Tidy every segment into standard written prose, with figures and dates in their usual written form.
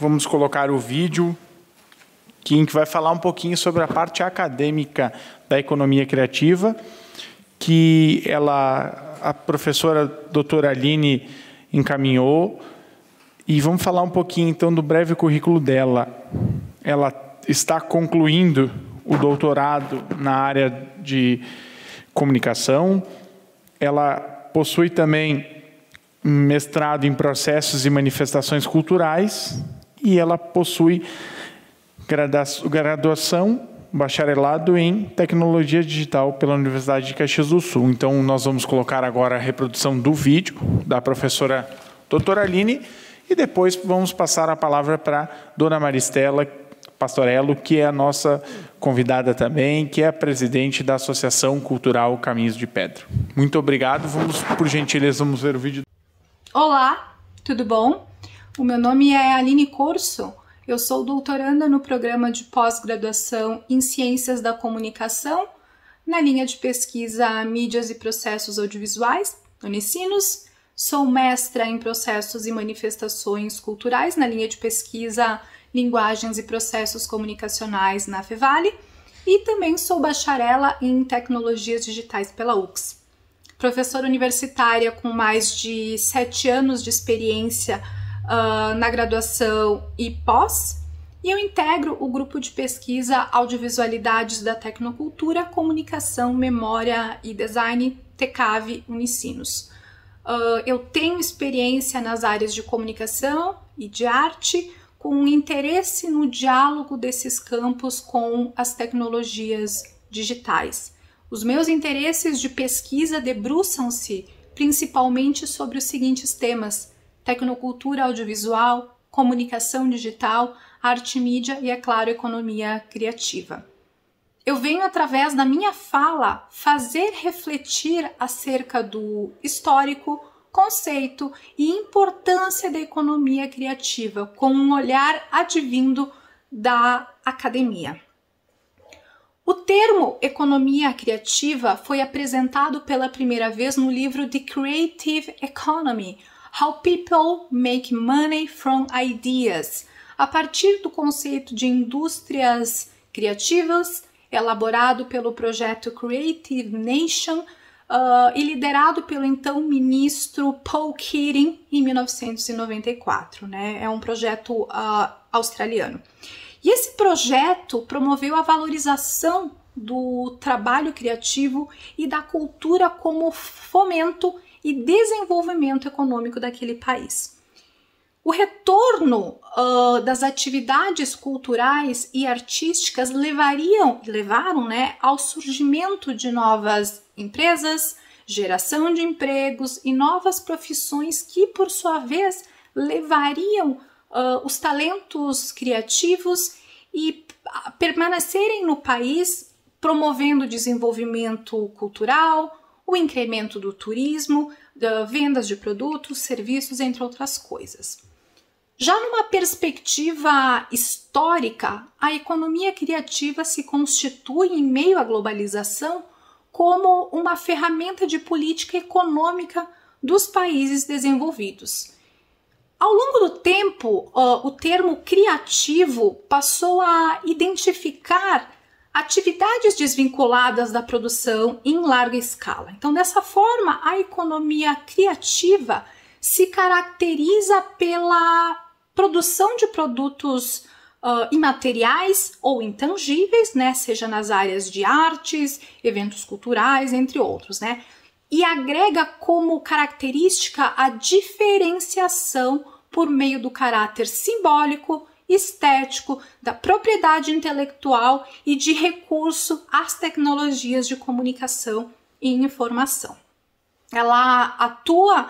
vamos colocar o vídeo que vai falar um pouquinho sobre a parte acadêmica da economia criativa, que a professora doutora Aline encaminhou, e vamos falar um pouquinho então do breve currículo dela. Ela está concluindo o doutorado na área de comunicação, ela possui também mestrado em processos e manifestações culturais, e ela possui graduação, bacharelado em tecnologia digital pela Universidade de Caxias do Sul. Então, nós vamos colocar agora a reprodução do vídeo da professora doutora Aline, e depois vamos passar a palavra para a dona Maristela Pastorello, que é a nossa convidada também, que é a presidente da Associação Cultural Caminhos de Pedra. Muito obrigado. Por gentileza, vamos ver o vídeo. Olá, tudo bom? O meu nome é Aline Corso, eu sou doutoranda no programa de pós-graduação em Ciências da Comunicação, na linha de pesquisa Mídias e Processos Audiovisuais, Unicinos. Sou mestra em Processos e Manifestações Culturais, na linha de pesquisa Linguagens e Processos Comunicacionais na Fevale, e também sou bacharela em Tecnologias Digitais pela UX. Professora universitária com mais de 7 anos de experiência na graduação e pós, e eu integro o grupo de pesquisa Audiovisualidades da Tecnocultura, Comunicação, Memória e Design, TECAV Unicinos. Eu tenho experiência nas áreas de comunicação e de arte, com interesse no diálogo desses campos com as tecnologias digitais. Os meus interesses de pesquisa debruçam-se principalmente sobre os seguintes temas: tecnocultura audiovisual, comunicação digital, arte e mídia e, é claro, economia criativa. Eu venho, através da minha fala, fazer refletir acerca do histórico, conceito e importância da economia criativa, com um olhar advindo da academia. O termo economia criativa foi apresentado pela primeira vez no livro The Creative Economy: How People Make Money from Ideas, a partir do conceito de indústrias criativas, elaborado pelo projeto Creative Nation e liderado pelo então ministro Paul Keating em 1994, né? É um projeto australiano. E esse projeto promoveu a valorização do trabalho criativo e da cultura como fomento e desenvolvimento econômico daquele país. O retorno das atividades culturais e artísticas levaram, né, ao surgimento de novas empresas, geração de empregos e novas profissões que, por sua vez, levariam os talentos criativos e permanecerem no país, promovendo o desenvolvimento cultural, o incremento do turismo, vendas de produtos, serviços, entre outras coisas. Já numa perspectiva histórica, a economia criativa se constitui, em meio à globalização, como uma ferramenta de política econômica dos países desenvolvidos. Ao longo do tempo, o termo criativo passou a identificar atividades desvinculadas da produção em larga escala. Então, dessa forma, a economia criativa se caracteriza pela produção de produtos imateriais ou intangíveis, né, seja nas áreas de artes, eventos culturais, entre outros, né, e agrega como característica a diferenciação por meio do caráter simbólico, estético, da propriedade intelectual e de recurso às tecnologias de comunicação e informação. Ela atua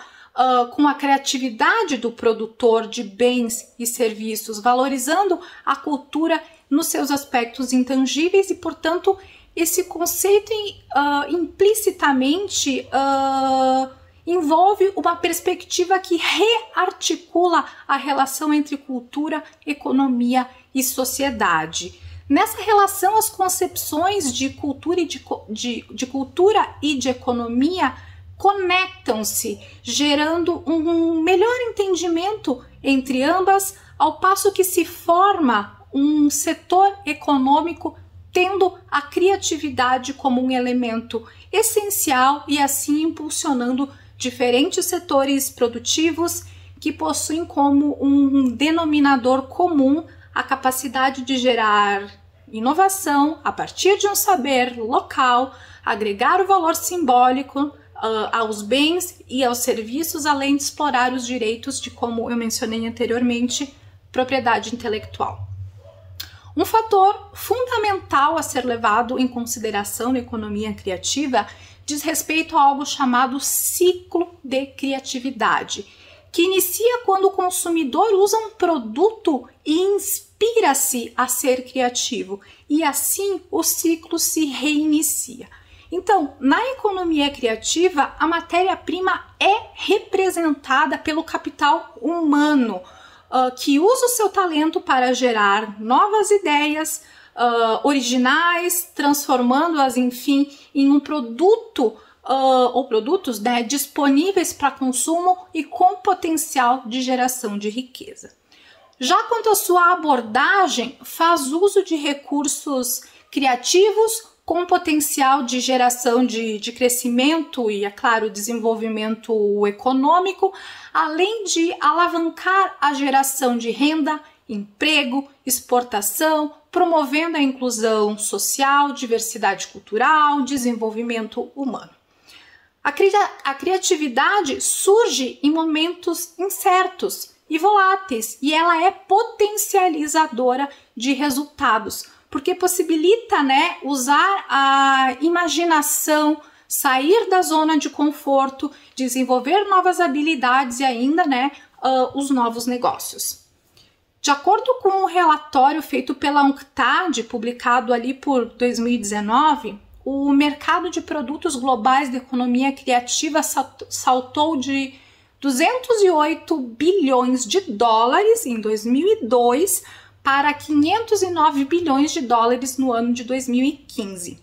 com a criatividade do produtor de bens e serviços, valorizando a cultura nos seus aspectos intangíveis e, portanto, esse conceito implicitamente envolve uma perspectiva que rearticula a relação entre cultura, economia e sociedade. Nessa relação, as concepções de cultura e de economia conectam-se, gerando um melhor entendimento entre ambas ao passo que se forma um setor econômico tendo a criatividade como um elemento essencial e assim impulsionando diferentes setores produtivos que possuem como um denominador comum a capacidade de gerar inovação a partir de um saber local, agregar o valor simbólico aos bens e aos serviços, além de explorar os direitos de, como eu mencionei anteriormente, propriedade intelectual. Um fator fundamental a ser levado em consideração na economia criativa diz respeito a algo chamado ciclo de criatividade, que inicia quando o consumidor usa um produto e inspira-se a ser criativo, e assim o ciclo se reinicia. Então, na economia criativa, a matéria-prima é representada pelo capital humano, que usa o seu talento para gerar novas ideias originais, transformando-as, enfim, em um produto ou produtos, né, disponíveis para consumo e com potencial de geração de riqueza. Já quanto à sua abordagem, faz uso de recursos criativos com potencial de geração de crescimento e, é claro, desenvolvimento econômico, além de alavancar a geração de renda, emprego, exportação, promovendo a inclusão social, diversidade cultural, desenvolvimento humano. A criatividade surge em momentos incertos e voláteis e ela é potencializadora de resultados, porque possibilita, né, usar a imaginação, sair da zona de conforto, desenvolver novas habilidades e ainda, né, os novos negócios. De acordo com um relatório feito pela UNCTAD, publicado ali por 2019, o mercado de produtos globais da economia criativa saltou de 208 bilhões de dólares em 2002 para 509 bilhões de dólares no ano de 2015.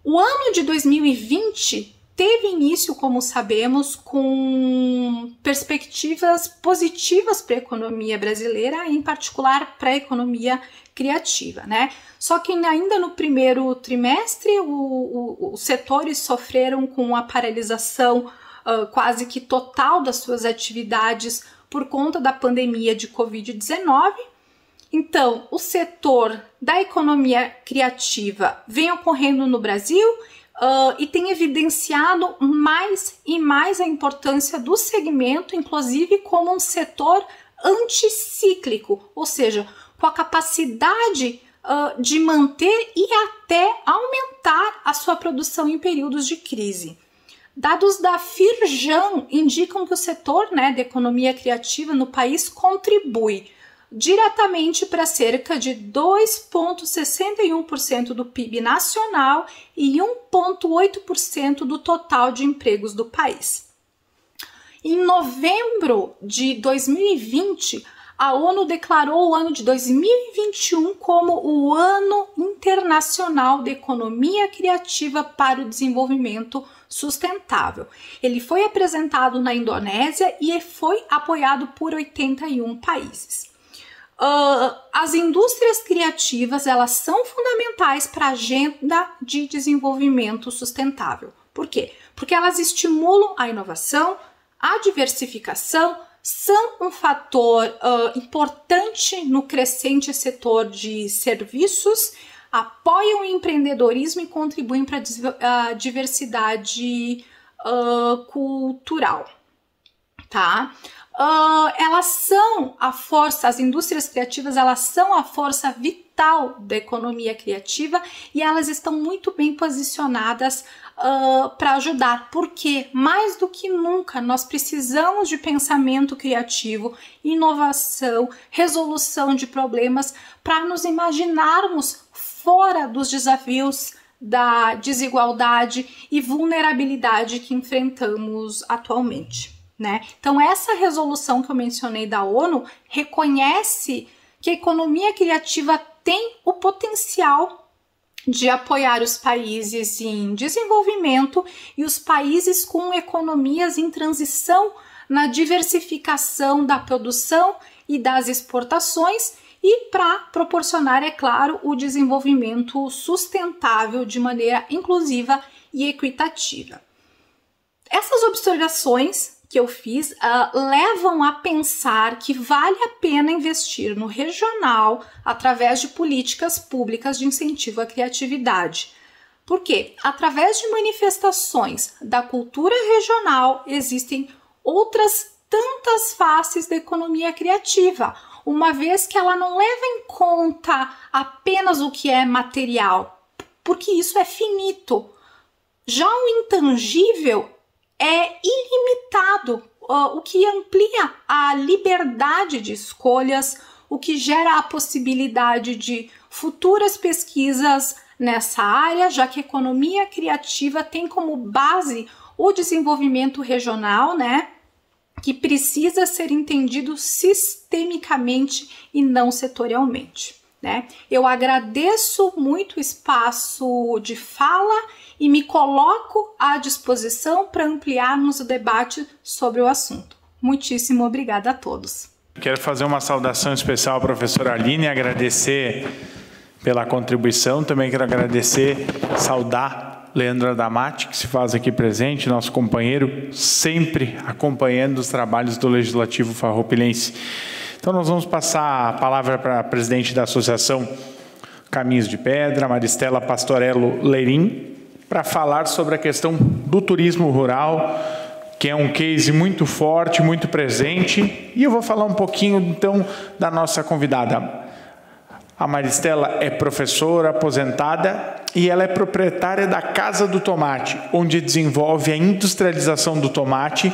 O ano de 2020 teve início, como sabemos, com perspectivas positivas para a economia brasileira, em particular para a economia criativa, né? Só que ainda no primeiro trimestre os setores sofreram com a paralisação quase que total das suas atividades por conta da pandemia de Covid-19. Então, o setor da economia criativa vem ocorrendo no Brasil e tem evidenciado mais e mais a importância do segmento, inclusive como um setor anticíclico, ou seja, com a capacidade de manter e até aumentar a sua produção em períodos de crise. Dados da Firjan indicam que o setor, né, da economia criativa no país contribui diretamente para cerca de 2,61% do PIB nacional e 1,8% do total de empregos do país. Em novembro de 2020, a ONU declarou o ano de 2021 como o Ano Internacional da Economia Criativa para o Desenvolvimento Sustentável. Ele foi apresentado na Indonésia e foi apoiado por 81 países. As indústrias criativas, elas são fundamentais para a agenda de desenvolvimento sustentável. Por quê? Porque elas estimulam a inovação, a diversificação, são um fator importante no crescente setor de serviços, apoiam o empreendedorismo e contribuem para a diversidade cultural, tá? Elas são a força, as indústrias criativas, elas são a força vital da economia criativa e elas estão muito bem posicionadas para ajudar, porque mais do que nunca nós precisamos de pensamento criativo, inovação, resolução de problemas para nos imaginarmos fora dos desafios da desigualdade e vulnerabilidade que enfrentamos atualmente, né? Então essa resolução que eu mencionei da ONU reconhece que a economia criativa tem o potencial de apoiar os países em desenvolvimento e os países com economias em transição na diversificação da produção e das exportações e para proporcionar, é claro, o desenvolvimento sustentável de maneira inclusiva e equitativa. Essas observações que eu fiz levam a pensar que vale a pena investir no regional através de políticas públicas de incentivo à criatividade. Porque, através de manifestações da cultura regional, existem outras tantas faces da economia criativa, uma vez que ela não leva em conta apenas o que é material, porque isso é finito. Já o intangível é ilimitado, o que amplia a liberdade de escolhas, o que gera a possibilidade de futuras pesquisas nessa área, já que a economia criativa tem como base o desenvolvimento regional, né, que precisa ser entendido sistemicamente e não setorialmente, né? Eu agradeço muito o espaço de fala e me coloco à disposição para ampliarmos o debate sobre o assunto. Muitíssimo obrigada a todos. Quero fazer uma saudação especial à professora Aline, agradecer pela contribuição. Também quero agradecer, saudar Leandro Adamati, que se faz aqui presente, nosso companheiro, sempre acompanhando os trabalhos do Legislativo Farroupilense. Então, nós vamos passar a palavra para a presidente da Associação Caminhos de Pedra, Maristela Pastorello Leirim, para falar sobre a questão do turismo rural, que é um case muito forte, muito presente. E eu vou falar um pouquinho, então, da nossa convidada. A Maristela é professora aposentada e ela é proprietária da Casa do Tomate, onde desenvolve a industrialização do tomate,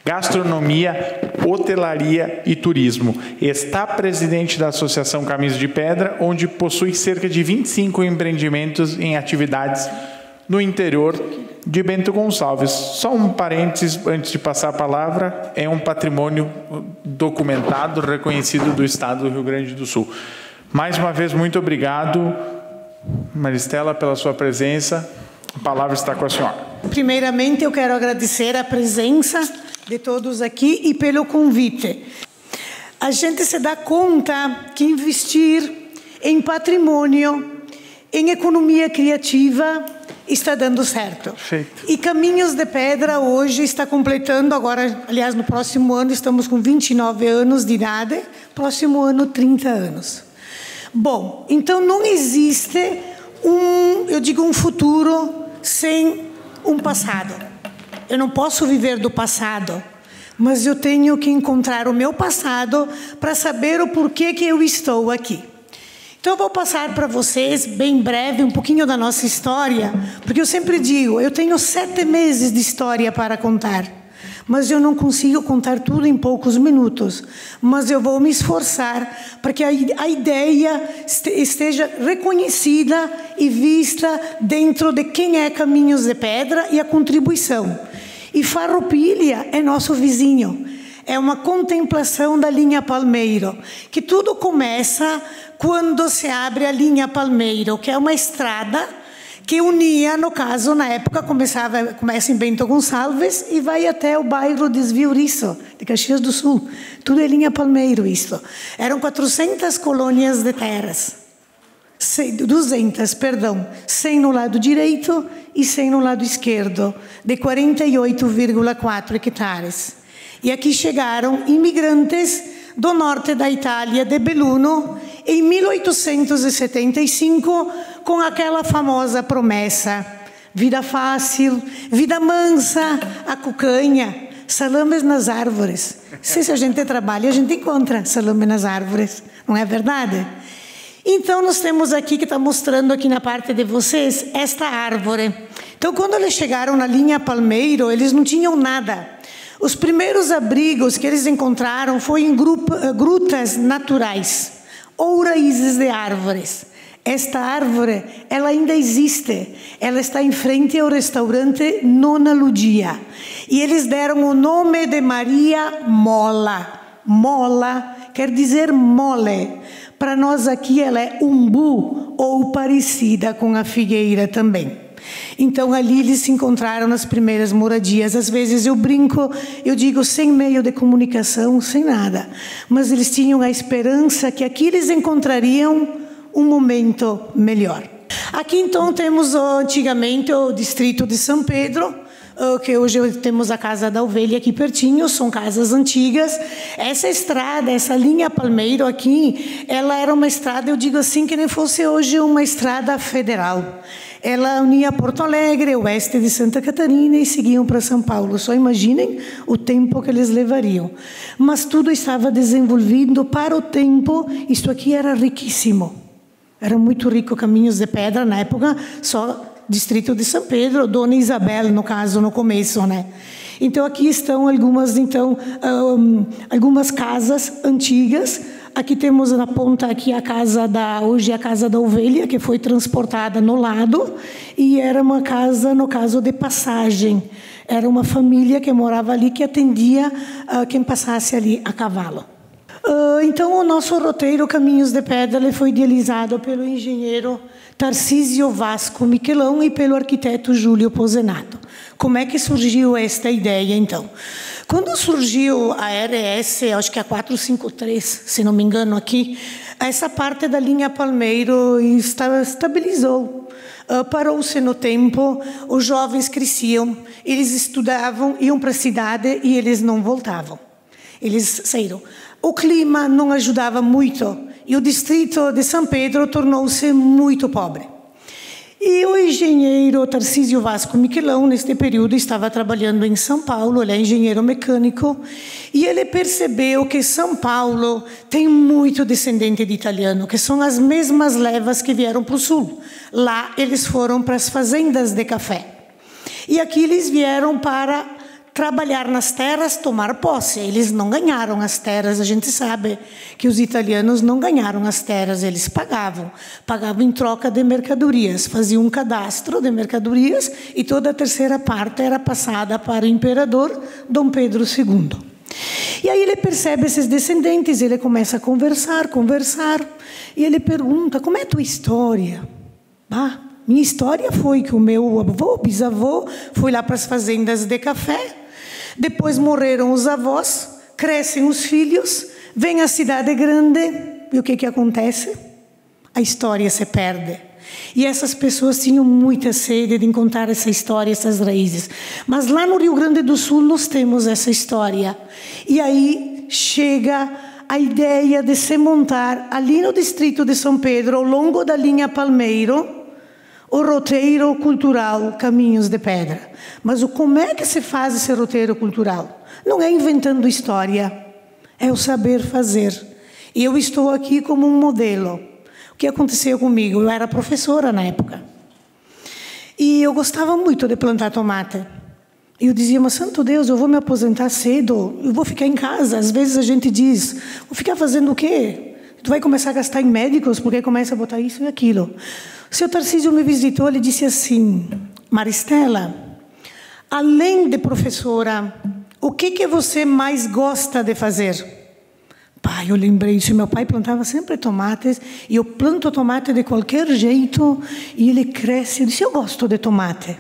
gastronomia, hotelaria e turismo. Está presidente da Associação Caminhos de Pedra, onde possui cerca de 25 empreendimentos em atividades no interior de Bento Gonçalves. Só um parênteses antes de passar a palavra, é um patrimônio documentado, reconhecido do Estado do Rio Grande do Sul. Mais uma vez, muito obrigado, Maristela, pela sua presença. A palavra está com a senhora. Primeiramente, eu quero agradecer a presença de todos aqui e pelo convite. A gente se dá conta que investir em patrimônio, em economia criativa, está dando certo. Perfeito. E Caminhos de Pedra hoje está completando, agora, aliás, no próximo ano, estamos com 29 anos de idade, próximo ano, 30 anos. Bom, então não existe um futuro sem um passado. Eu não posso viver do passado, mas eu tenho que encontrar o meu passado para saber o porquê que eu estou aqui. Então eu vou passar para vocês, bem breve, um pouquinho da nossa história, porque eu sempre digo, eu tenho 7 meses de história para contar. Mas eu não consigo contar tudo em poucos minutos. Mas eu vou me esforçar para que a ideia esteja reconhecida e vista dentro de quem é Caminhos de Pedra e a contribuição. E Farroupilha é nosso vizinho. É uma contemplação da linha Palmeiro, que tudo começa quando se abre a linha Palmeiro, que é uma estrada que unia, no caso, na época, começa em Bento Gonçalves e vai até o bairro de Esviuriço, de Caxias do Sul. Tudo é linha Palmeiro, isto. Eram 400 colônias de terras. 200, perdão. 100 no lado direito e 100 no lado esquerdo, de 48,4 hectares. E aqui chegaram imigrantes do norte da Itália, de Belluno, em 1875, com aquela famosa promessa: vida fácil, vida mansa, a cucanha, salames nas árvores. Se a gente trabalha, a gente encontra salame nas árvores, não é verdade? Então, nós temos aqui, que está mostrando aqui na parte de vocês, esta árvore. Então, quando eles chegaram na linha Palmeiro, eles não tinham nada. Os primeiros abrigos que eles encontraram foi em grutas naturais ou raízes de árvores. Esta árvore, ela ainda existe. Ela está em frente ao restaurante Nona Ludia. E eles deram o nome de Maria Mola. Mola quer dizer mole. Para nós aqui ela é umbu ou parecida com a figueira também. Então, ali eles se encontraram nas primeiras moradias. Às vezes eu brinco, eu digo, sem meio de comunicação, sem nada. Mas eles tinham a esperança que aqui eles encontrariam um momento melhor. Aqui, então, temos antigamente o distrito de São Pedro, que hoje temos a Casa da Ovelha aqui pertinho, são casas antigas. Essa estrada, essa linha Palmeiro aqui, ela era uma estrada, eu digo assim, que nem fosse hoje uma estrada federal. Ela unia Porto Alegre, oeste de Santa Catarina, e seguiam para São Paulo. Só imaginem o tempo que eles levariam. Mas tudo estava desenvolvido para o tempo. Isto aqui era riquíssimo. Era muito rico, caminhos de pedra na época, só distrito de São Pedro, Dona Isabel, no caso, no começo, né? Então, aqui estão algumas casas antigas. Aqui temos na ponta aqui hoje a Casa da Ovelha, que foi transportada no lado, e era uma casa, no caso, de passagem. Era uma família que morava ali, que atendia quem passasse ali a cavalo. Então, o nosso roteiro Caminhos de Pedra ele foi idealizado pelo engenheiro Tarcísio Vasco Miquelão e pelo arquiteto Júlio Pozenato. Como é que surgiu esta ideia, então? Quando surgiu a RS, acho que a 453, se não me engano aqui, essa parte da linha Palmeiro estabilizou. Parou-se no tempo, os jovens cresciam, eles estudavam, iam para a cidade e eles não voltavam. Eles saíram. O clima não ajudava muito e o distrito de São Pedro tornou-se muito pobre. E o engenheiro Tarcísio Vasco Miquelão, neste período, estava trabalhando em São Paulo, ele é engenheiro mecânico, e ele percebeu que São Paulo tem muito descendente de italiano, que são as mesmas levas que vieram para o sul. Lá eles foram para as fazendas de café. E aqui eles vieram para trabalhar nas terras, tomar posse. Eles não ganharam as terras, a gente sabe que os italianos não ganharam as terras, eles pagavam em troca de mercadorias, faziam um cadastro de mercadorias e toda a terceira parte era passada para o imperador Dom Pedro II. E aí ele percebe esses descendentes, ele começa a conversar, e ele pergunta, como é a tua história? Minha história foi que o meu avô, bisavô, foi lá para as fazendas de café, depois morreram os avós, crescem os filhos, vem a cidade grande, e o que acontece? A história se perde. E essas pessoas tinham muita sede de contar essa história, essas raízes. Mas lá no Rio Grande do Sul nós temos essa história. E aí chega a ideia de se montar ali no distrito de São Pedro, ao longo da linha Palmeiro, o roteiro cultural Caminhos de Pedra. Mas como é que se faz esse roteiro cultural? Não é inventando história, é o saber fazer. E eu estou aqui como um modelo. O que aconteceu comigo? Eu era professora na época. E eu gostava muito de plantar tomate. E eu dizia, mas santo Deus, eu vou me aposentar cedo, eu vou ficar em casa. Às vezes a gente diz, vou ficar fazendo o quê? Tu vai começar a gastar em médicos, porque começa a botar isso e aquilo. O seu Tarcísio me visitou, ele disse assim, Maristela, além de professora, o que você mais gosta de fazer? Pai, eu lembrei disso, meu pai plantava sempre tomates, e eu planto tomate de qualquer jeito, e ele cresce. Eu disse, eu gosto de tomate.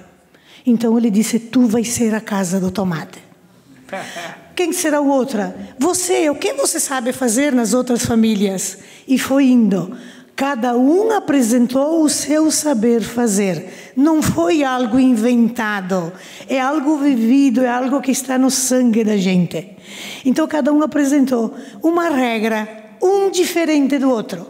Então ele disse, tu vai ser a casa do tomate. Quem será o outra? Você, o que você sabe fazer nas outras famílias? E foi indo. Cada um apresentou o seu saber fazer. Não foi algo inventado. É algo vivido, é algo que está no sangue da gente. Então, cada um apresentou uma regra, um diferente do outro.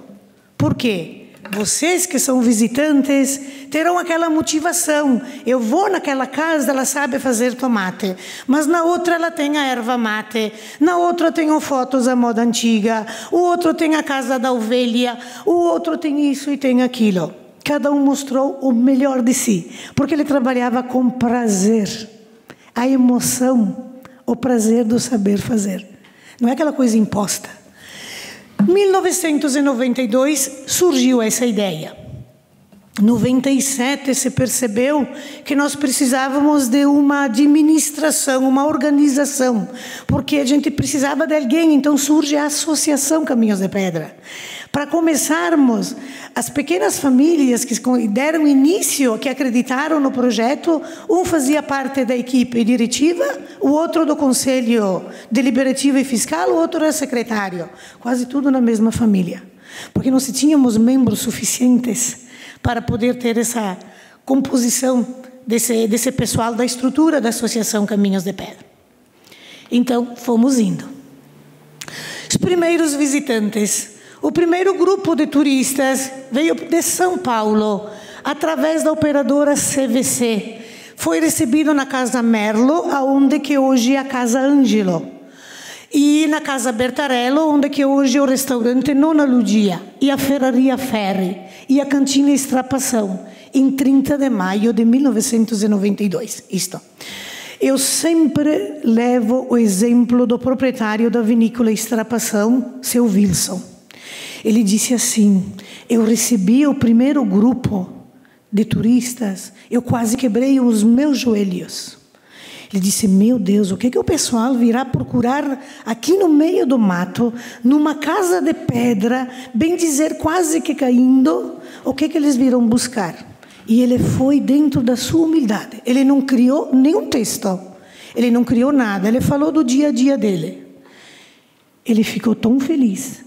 Por quê? Vocês que são visitantes terão aquela motivação. Eu vou naquela casa, ela sabe fazer tomate. Mas na outra ela tem a erva mate. Na outra tem fotos da moda antiga. O outro tem a Casa da Ovelha. O outro tem isso e tem aquilo. Cada um mostrou o melhor de si. Porque ele trabalhava com prazer. A emoção, o prazer do saber fazer. Não é aquela coisa imposta. Em 1992 surgiu essa ideia. Em 97 se percebeu que nós precisávamos de uma administração, uma organização, porque a gente precisava de alguém, então surge a Associação Caminhos de Pedra, Para começarmos, as pequenas famílias que deram início, que acreditaram no projeto, um fazia parte da equipe diretiva, o outro do conselho deliberativo e fiscal, o outro era secretário. Quase tudo na mesma família. Porque não tínhamos membros suficientes para poder ter essa composição desse pessoal da estrutura da Associação Caminhos de Pedra. Então, fomos indo. Os primeiros visitantes. O primeiro grupo de turistas veio de São Paulo, através da operadora CVC. Foi recebido na Casa Merlo, onde que hoje é a Casa Ângelo. E na Casa Bertarello, onde que hoje é o restaurante Nona Ludia. E a Ferraria Ferri. E a Cantina Extrapação. Em 30 de maio de 1992. Isto. Eu sempre levo o exemplo do proprietário da vinícola Extrapação, seu Wilson. Ele disse assim, eu recebi o primeiro grupo de turistas, eu quase quebrei os meus joelhos. Ele disse, meu Deus, o que o pessoal virá procurar aqui no meio do mato, numa casa de pedra, bem dizer quase que caindo, o que eles virão buscar? E ele foi dentro da sua humildade. Ele não criou nenhum texto. Ele não criou nada. Ele falou do dia a dia dele. Ele ficou tão feliz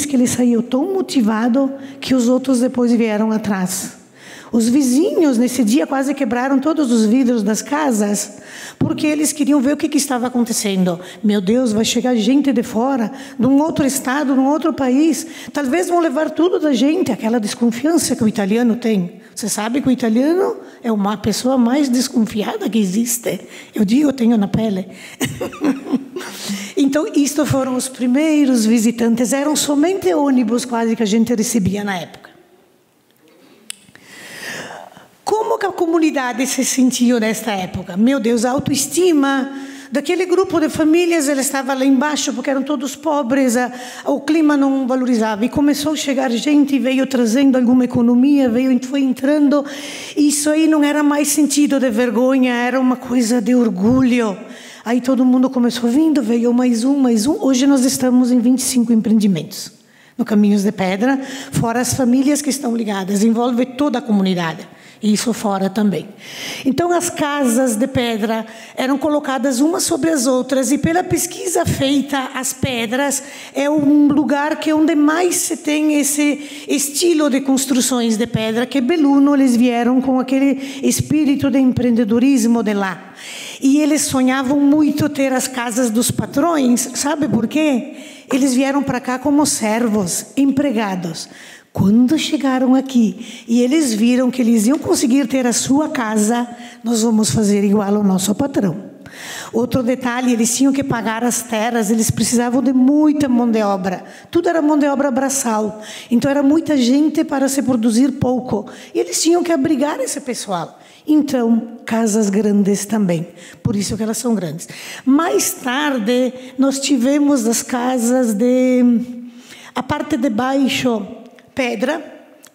que ele saiu tão motivado que os outros depois vieram atrás. Os vizinhos, nesse dia, quase quebraram todos os vidros das casas, porque eles queriam ver o que estava acontecendo. Meu Deus, vai chegar gente de fora, de um outro estado, de um outro país. Talvez vão levar tudo da gente, aquela desconfiança que o italiano tem. Você sabe que o italiano é uma pessoa mais desconfiada que existe. Eu digo, eu tenho na pele. Então, isto foram os primeiros visitantes. Eram somente ônibus quase que a gente recebia na época. Como que a comunidade se sentiu nesta época? Meu Deus, a autoestima daquele grupo de famílias, ele estava lá embaixo, porque eram todos pobres, o clima não valorizava. E começou a chegar gente, veio trazendo alguma economia, foi entrando. Isso aí não era mais sentido de vergonha, era uma coisa de orgulho. Aí todo mundo começou vindo, veio mais um. Hoje nós estamos em 25 empreendimentos no Caminhos de Pedra, fora as famílias que estão ligadas, envolve toda a comunidade. E isso fora também. Então, as casas de pedra eram colocadas umas sobre as outras, e pela pesquisa feita, as pedras é um lugar que onde mais se tem esse estilo de construções de pedra, que Belluno, eles vieram com aquele espírito de empreendedorismo de lá. E eles sonhavam muito ter as casas dos patrões, sabe por quê? Eles vieram para cá como servos, empregados. Quando chegaram aqui e eles viram que eles iam conseguir ter a sua casa, nós vamos fazer igual ao nosso patrão. Outro detalhe, eles tinham que pagar as terras, eles precisavam de muita mão de obra. Tudo era mão de obra braçal. Então era muita gente para se produzir pouco. E eles tinham que abrigar esse pessoal. Então, casas grandes também. Por isso que elas são grandes. Mais tarde, nós tivemos as casas a parte de baixo, pedra,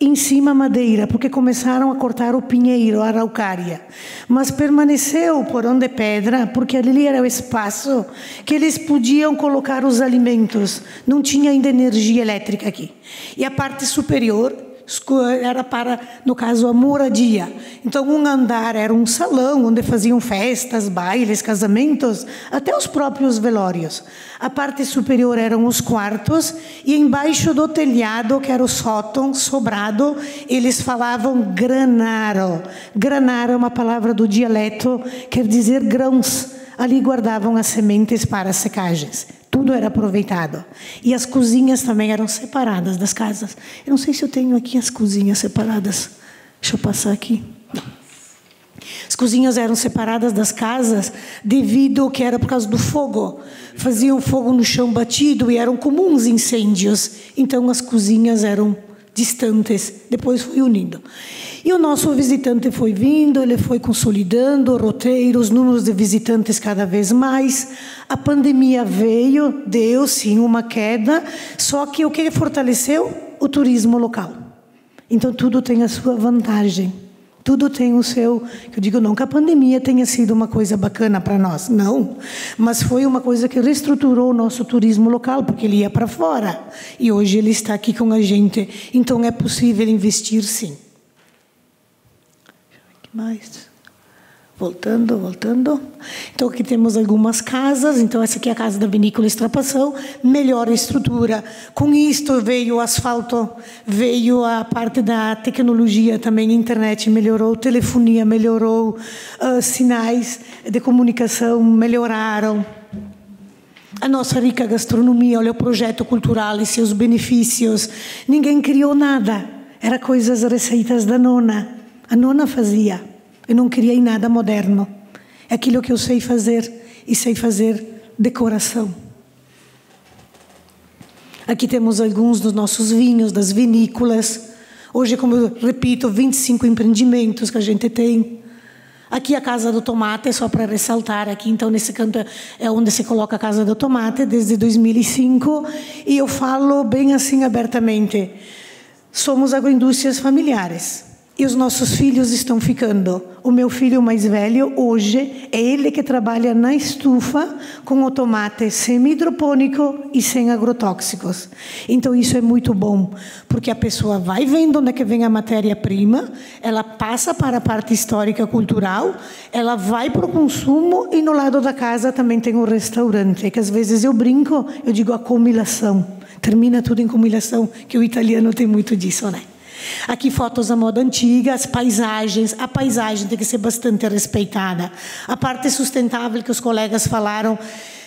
em cima madeira, porque começaram a cortar o pinheiro, a araucária. Mas permaneceu por onde pedra, porque ali era o espaço que eles podiam colocar os alimentos. Não tinha ainda energia elétrica aqui. E a parte superior era para, no caso, a moradia. Então, um andar era um salão onde faziam festas, bailes, casamentos, até os próprios velórios. A parte superior eram os quartos, e embaixo do telhado, que era o sótão, sobrado, eles falavam granaro. Granaro é uma palavra do dialeto, quer dizer grãos. Ali guardavam as sementes para as secagens. Tudo era aproveitado. E as cozinhas também eram separadas das casas. Eu não sei se eu tenho aqui as cozinhas separadas. Deixa eu passar aqui. Não. As cozinhas eram separadas das casas devido ao que era por causa do fogo. Faziam fogo no chão batido e eram comuns incêndios. Então as cozinhas eram distantes. Depois foi unindo. E o nosso visitante foi vindo, ele foi consolidando o roteiro, os números de visitantes cada vez mais. A pandemia veio, deu sim uma queda, só que o que fortaleceu? O turismo local. Então tudo tem a sua vantagem. Tudo tem o seu... Eu digo, não que a pandemia tenha sido uma coisa bacana para nós, não. Mas foi uma coisa que reestruturou o nosso turismo local, porque ele ia para fora. E hoje ele está aqui com a gente. Então, é possível investir, sim. O que mais? Voltando. Então, aqui temos algumas casas. Então, essa aqui é a casa da Vinícola Extrapação. Melhor estrutura. Com isto veio o asfalto, veio a parte da tecnologia também, internet melhorou, telefonia melhorou, sinais de comunicação melhoraram. A nossa rica gastronomia, olha o projeto cultural e seus benefícios. Ninguém criou nada. Era coisas, receitas da nona. A nona fazia. Eu não criei nada moderno. É aquilo que eu sei fazer, e sei fazer de coração. Aqui temos alguns dos nossos vinhos, das vinícolas. Hoje, como eu repito, 25 empreendimentos que a gente tem. Aqui a Casa do Tomate, só para ressaltar aqui. Então, nesse canto é onde se coloca a Casa do Tomate, desde 2005. E eu falo bem assim, abertamente. Somos agroindústrias familiares. E os nossos filhos estão ficando. O meu filho mais velho, hoje, é ele que trabalha na estufa com o tomate semi-hidropônico e sem agrotóxicos. Então, isso é muito bom, porque a pessoa vai vendo onde é que vem a matéria-prima, ela passa para a parte histórica cultural, ela vai para o consumo e no lado da casa também tem um restaurante, que às vezes eu brinco, eu digo a comilação. Termina tudo em comilação, que o italiano tem muito disso, né? Aqui fotos da moda antiga, as paisagens. A paisagem tem que ser bastante respeitada. A parte sustentável que os colegas falaram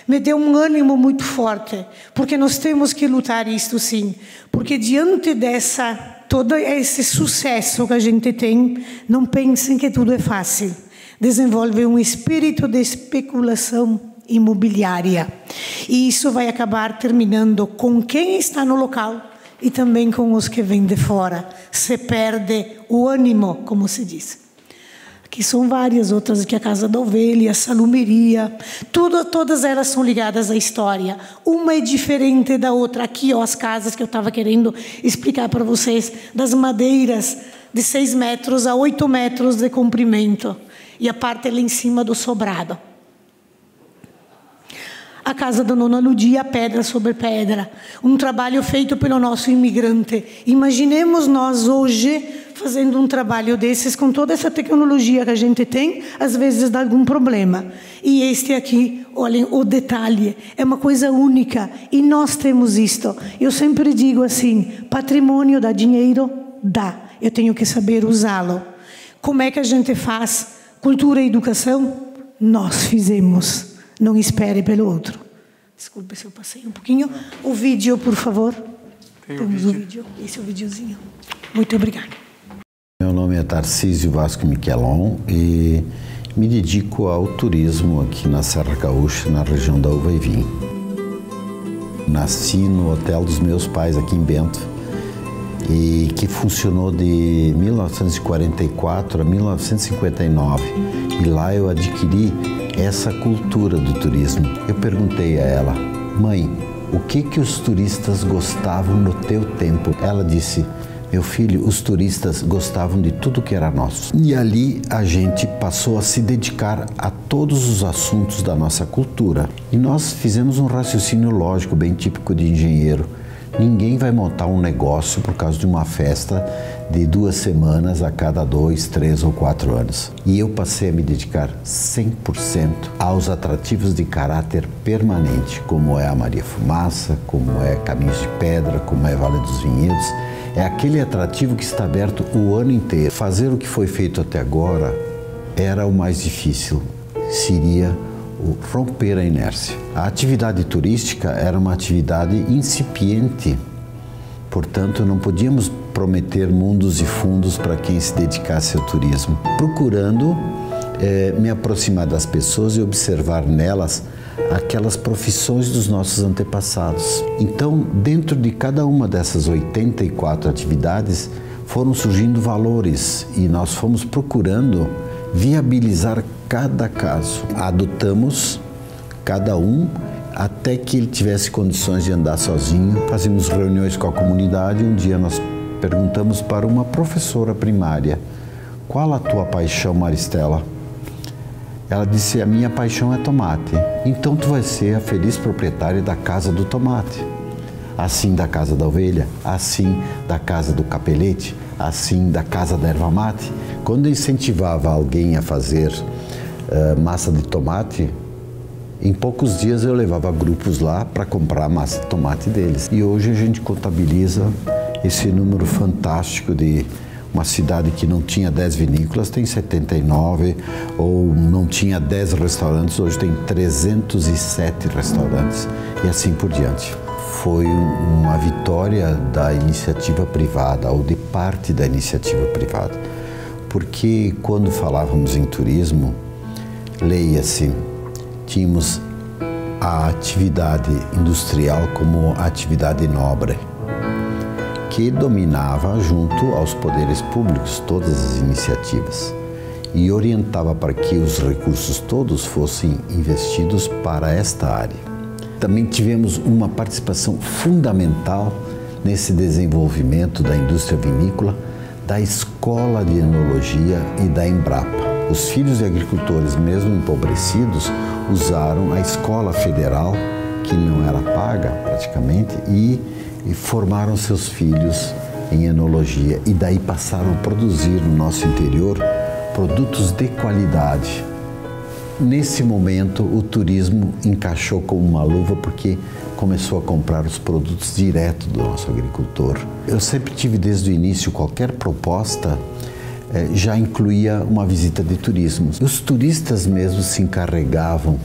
me deu um ânimo muito forte, porque nós temos que lutar isto sim. Porque diante todo esse sucesso que a gente tem, não pensem que tudo é fácil. Desenvolve um espírito de especulação imobiliária. E isso vai acabar terminando com quem está no local e também com os que vêm de fora. Se perde o ânimo, como se diz. Aqui são várias outras, aqui a Casa da Ovelha, a Salumeria, todas elas são ligadas à história. Uma é diferente da outra. Aqui, ó, as casas que eu estava querendo explicar para vocês, das madeiras de 6 metros a 8 metros de comprimento. E a parte lá em cima do sobrado. A casa da Nona Ludia, pedra sobre pedra. Um trabalho feito pelo nosso imigrante. Imaginemos nós hoje fazendo um trabalho desses com toda essa tecnologia que a gente tem, às vezes dá algum problema. E este aqui, olhem, o detalhe, é uma coisa única. E nós temos isto. Eu sempre digo assim, patrimônio dá dinheiro? Dá. Eu tenho que saber usá-lo. Como é que a gente faz? Cultura e educação? Nós fizemos. Não espere pelo outro. Desculpe se eu passei um pouquinho. O vídeo, por favor. Temos o vídeo. Esse é o videozinho. Muito obrigada. Meu nome é Tarcísio Vasco Miquelon e me dedico ao turismo aqui na Serra Gaúcha, na região da Uva e Vinho. Nasci no hotel dos meus pais aqui em Bento, e que funcionou de 1944 a 1959. E lá eu adquiri essa cultura do turismo. Eu perguntei a ela, mãe, o que os turistas gostavam no teu tempo? Ela disse, meu filho, os turistas gostavam de tudo que era nosso. E ali a gente passou a se dedicar a todos os assuntos da nossa cultura. E nós fizemos um raciocínio lógico, bem típico de engenheiro. Ninguém vai montar um negócio por causa de uma festa de 2 semanas a cada 2, 3 ou 4 anos. E eu passei a me dedicar 100% aos atrativos de caráter permanente, como é a Maria Fumaça, como é Caminhos de Pedra, como é Vale dos Vinhedos. É aquele atrativo que está aberto o ano inteiro. Fazer o que foi feito até agora era o mais difícil, seria romper a inércia. A atividade turística era uma atividade incipiente, portanto não podíamos prometer mundos e fundos para quem se dedicasse ao turismo. Procurando me aproximar das pessoas e observar nelas aquelas profissões dos nossos antepassados. Então, dentro de cada uma dessas 84 atividades, foram surgindo valores e nós fomos procurando viabilizar cada caso. Adotamos cada um até que ele tivesse condições de andar sozinho. Fazíamos reuniões com a comunidade. Um dia nós perguntamos para uma professora primária qual a tua paixão, Maristela? Ela disse, a minha paixão é tomate. Então tu vai ser a feliz proprietária da casa do tomate. Assim da casa da ovelha, assim da casa do capelete, assim da casa da erva mate. Quando eu incentivava alguém a fazer massa de tomate, em poucos dias eu levava grupos lá para comprar a massa de tomate deles. E hoje a gente contabiliza esse número fantástico de uma cidade que não tinha 10 vinícolas, tem 79, ou não tinha 10 restaurantes, hoje tem 307 restaurantes, e assim por diante. Foi uma vitória da iniciativa privada, ou de parte da iniciativa privada, porque quando falávamos em turismo, leia-se, tínhamos a atividade industrial como atividade nobre, que dominava junto aos poderes públicos todas as iniciativas e orientava para que os recursos todos fossem investidos para esta área. Também tivemos uma participação fundamental nesse desenvolvimento da indústria vinícola, da Escola de Enologia e da Embrapa. Os filhos de agricultores, mesmo empobrecidos, usaram a escola federal, que não era paga praticamente, e formaram seus filhos em enologia. E daí passaram a produzir no nosso interior produtos de qualidade. Nesse momento, o turismo encaixou como uma luva, porque começou a comprar os produtos direto do nosso agricultor. Eu sempre tive desde o início, qualquer proposta já incluía uma visita de turismo. Os turistas mesmo se encarregavam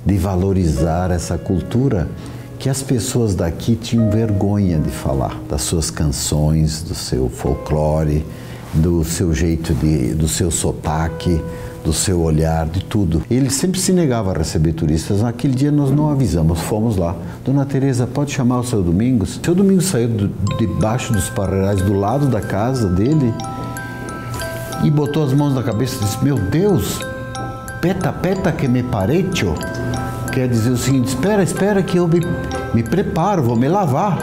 de valorizar essa cultura que as pessoas daqui tinham vergonha de falar, das suas canções, do seu folclore, do seu jeito do seu sotaque, do seu olhar, de tudo. Ele sempre se negava a receber turistas. Naquele dia nós não avisamos, fomos lá. Dona Teresa, pode chamar o seu Domingos? O seu Domingos saiu debaixo dos parreirais, do lado da casa dele, e botou as mãos na cabeça e disse, meu Deus, peta, peta que me parecho. Quer dizer o seguinte, espera que eu me preparo, vou me lavar.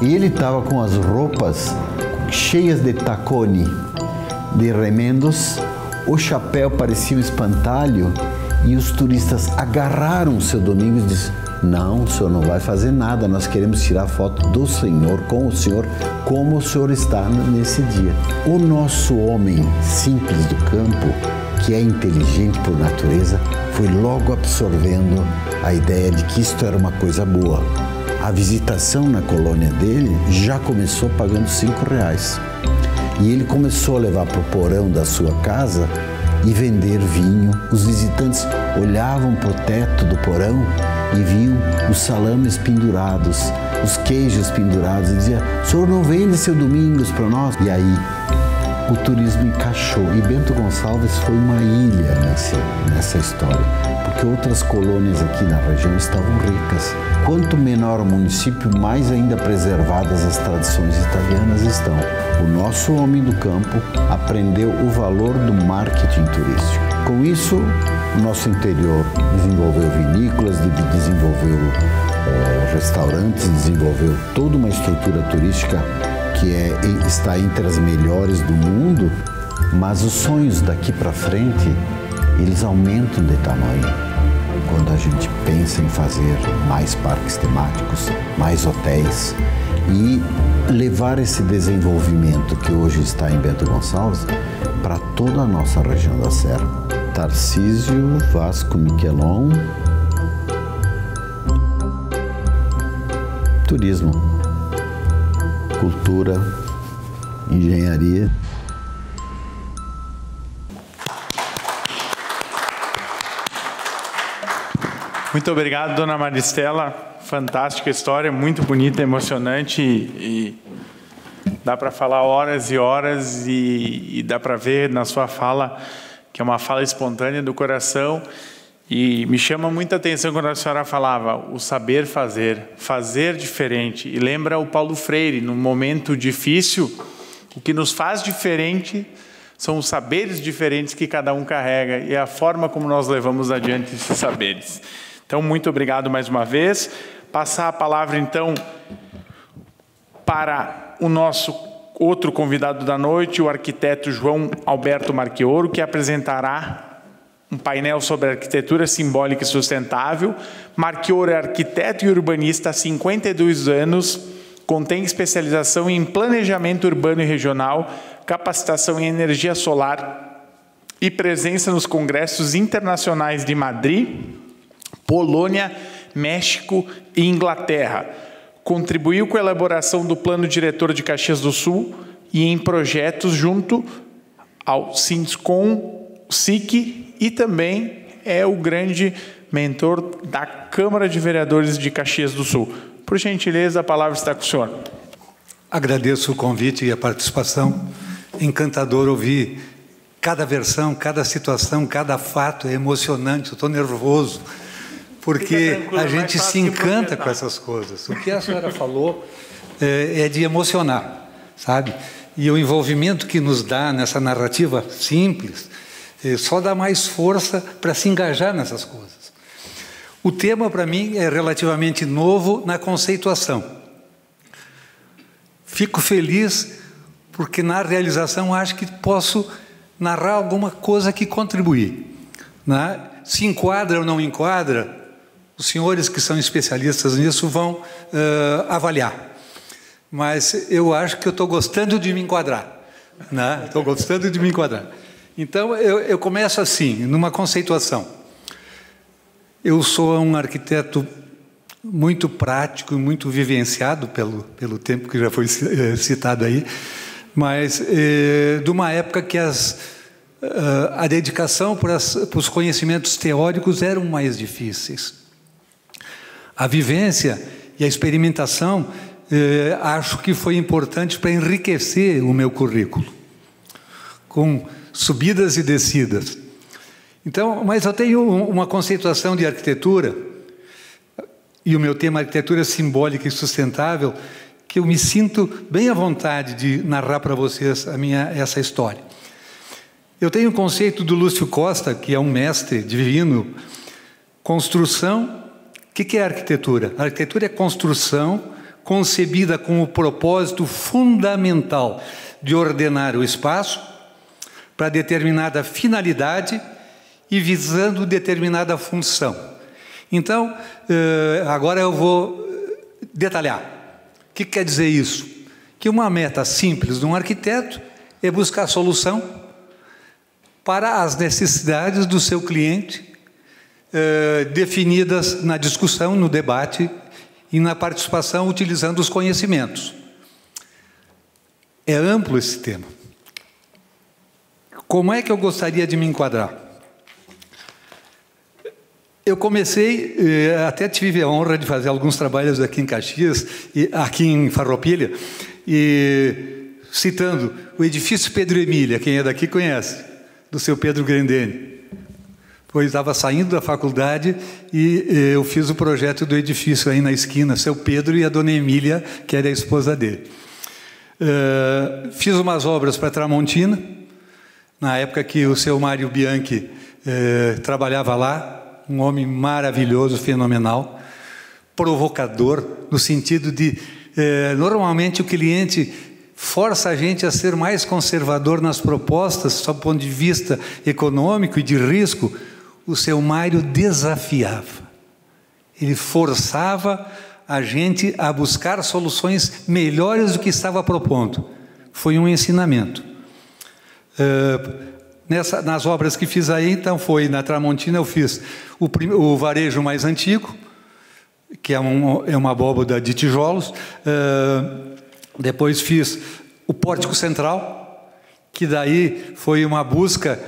E ele estava com as roupas cheias de tacone, de remendos, o chapéu parecia um espantalho, e os turistas agarraram o seu Domingos e disseram, não, o senhor não vai fazer nada, nós queremos tirar foto do senhor, com o senhor, como o senhor está nesse dia. O nosso homem simples do campo, que é inteligente por natureza, foi logo absorvendo a ideia de que isto era uma coisa boa. A visitação na colônia dele já começou pagando R$5. E ele começou a levar para o porão da sua casa e vender vinho. Os visitantes olhavam para o teto do porão e viam os salames pendurados, os queijos pendurados, e diziam, o senhor não vende seu Domingos para nós? E aí o turismo encaixou, e Bento Gonçalves foi uma ilha nessa história, porque outras colônias aqui na região estavam ricas. Quanto menor o município, mais ainda preservadas as tradições italianas estão. O nosso homem do campo aprendeu o valor do marketing turístico. Com isso, o nosso interior desenvolveu vinícolas, desenvolveu restaurantes, desenvolveu toda uma estrutura turística que está entre as melhores do mundo, mas os sonhos daqui para frente, eles aumentam de tamanho. Quando a gente pensa em fazer mais parques temáticos, mais hotéis e levar esse desenvolvimento que hoje está em Bento Gonçalves para toda a nossa região da Serra. Tarcísio Vasco Miquelon, turismo, cultura, engenharia. Muito obrigado, dona Maristela. Fantástica história, muito bonita, emocionante, e dá para falar horas e horas, e dá para ver na sua fala que é uma fala espontânea do coração. E me chama muita atenção quando a senhora falava o saber fazer, fazer diferente. E lembra o Paulo Freire, num momento difícil, o que nos faz diferente são os saberes diferentes que cada um carrega e a forma como nós levamos adiante esses saberes. Então, muito obrigado mais uma vez. Passar a palavra, então, para o nosso outro convidado da noite, o arquiteto João Alberto Marchioro, que apresentará um painel sobre arquitetura simbólica e sustentável. Marchioro é arquiteto e urbanista há 52 anos, contém especialização em planejamento urbano e regional, capacitação em energia solar e presença nos congressos internacionais de Madrid, Polônia, México e Inglaterra. Contribuiu com a elaboração do Plano Diretor de Caxias do Sul e em projetos junto ao Sindicom, SIC, e também é o grande mentor da Câmara de Vereadores de Caxias do Sul. Por gentileza, a palavra está com o senhor. Agradeço o convite e a participação. Encantador ouvir cada versão, cada situação, cada fato. É emocionante, eu estou nervoso, porque a gente se encanta com essas coisas. O que a senhora falou é de emocionar, sabe? E o envolvimento que nos dá nessa narrativa simples só dá mais força para se engajar nessas coisas. O tema, para mim, é relativamente novo na conceituação. Fico feliz porque, na realização, acho que posso narrar alguma coisa que contribuir, né? Se enquadra ou não enquadra, os senhores que são especialistas nisso vão avaliar. Mas eu acho que eu estou gostando de me enquadrar, né? Estou gostando de me enquadrar. Então, eu começo assim, numa conceituação. Eu sou um arquiteto muito prático e muito vivenciado pelo tempo que já foi citado aí, mas de uma época que a dedicação para os conhecimentos teóricos eram mais difíceis. A vivência e a experimentação acho que foi importante para enriquecer o meu currículo, com subidas e descidas. Então, mas eu tenho uma conceituação de arquitetura, e o meu tema arquitetura simbólica e sustentável, que eu me sinto bem à vontade de narrar para vocês essa história. Eu tenho o conceito do Lúcio Costa, que é um mestre divino, construção. O que é arquitetura? A arquitetura é construção concebida com o propósito fundamental de ordenar o espaço para determinada finalidade e visando determinada função. Então, agora eu vou detalhar. O que quer dizer isso? Que uma meta simples de um arquiteto é buscar solução para as necessidades do seu cliente, definidas na discussão, no debate e na participação utilizando os conhecimentos. É amplo esse tema. Como é que eu gostaria de me enquadrar? Eu comecei, até tive a honra de fazer alguns trabalhos aqui em Caxias, aqui em Farroupilha, e citando o edifício Pedro Emília, quem é daqui conhece, do seu Pedro Grendene. Pois estava saindo da faculdade e eu fiz o projeto do edifício aí na esquina, seu Pedro e a dona Emília, que era a esposa dele. Fiz umas obras para Tramontina, na época que o seu Mário Bianchi trabalhava lá, um homem maravilhoso, fenomenal, provocador, no sentido de, normalmente o cliente força a gente a ser mais conservador nas propostas, sob o ponto de vista econômico e de risco. O seu Mário desafiava, ele forçava a gente a buscar soluções melhores do que estava propondo. Foi um ensinamento. Nas obras que fiz aí, então, foi na Tramontina, eu fiz o varejo mais antigo, que é uma abóboda de tijolos. Depois fiz o pórtico central, que daí foi uma busca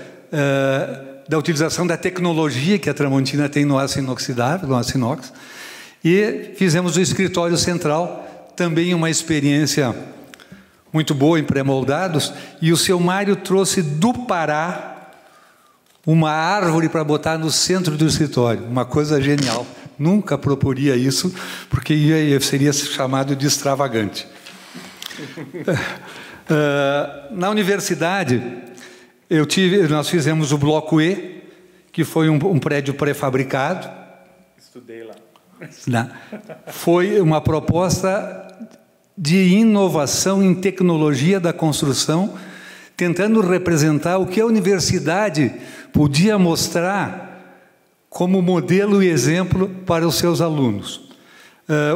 da utilização da tecnologia que a Tramontina tem no aço inoxidável, no aço inox. E fizemos o escritório central, também uma experiência muito boa em pré-moldados, e o seu Mário trouxe do Pará uma árvore para botar no centro do escritório, uma coisa genial. Nunca proporia isso, porque seria chamado de extravagante. Na universidade, nós fizemos o Bloco E, que foi um prédio pré-fabricado. Estudei lá. Foi uma proposta de inovação em tecnologia da construção, tentando representar o que a universidade podia mostrar como modelo e exemplo para os seus alunos.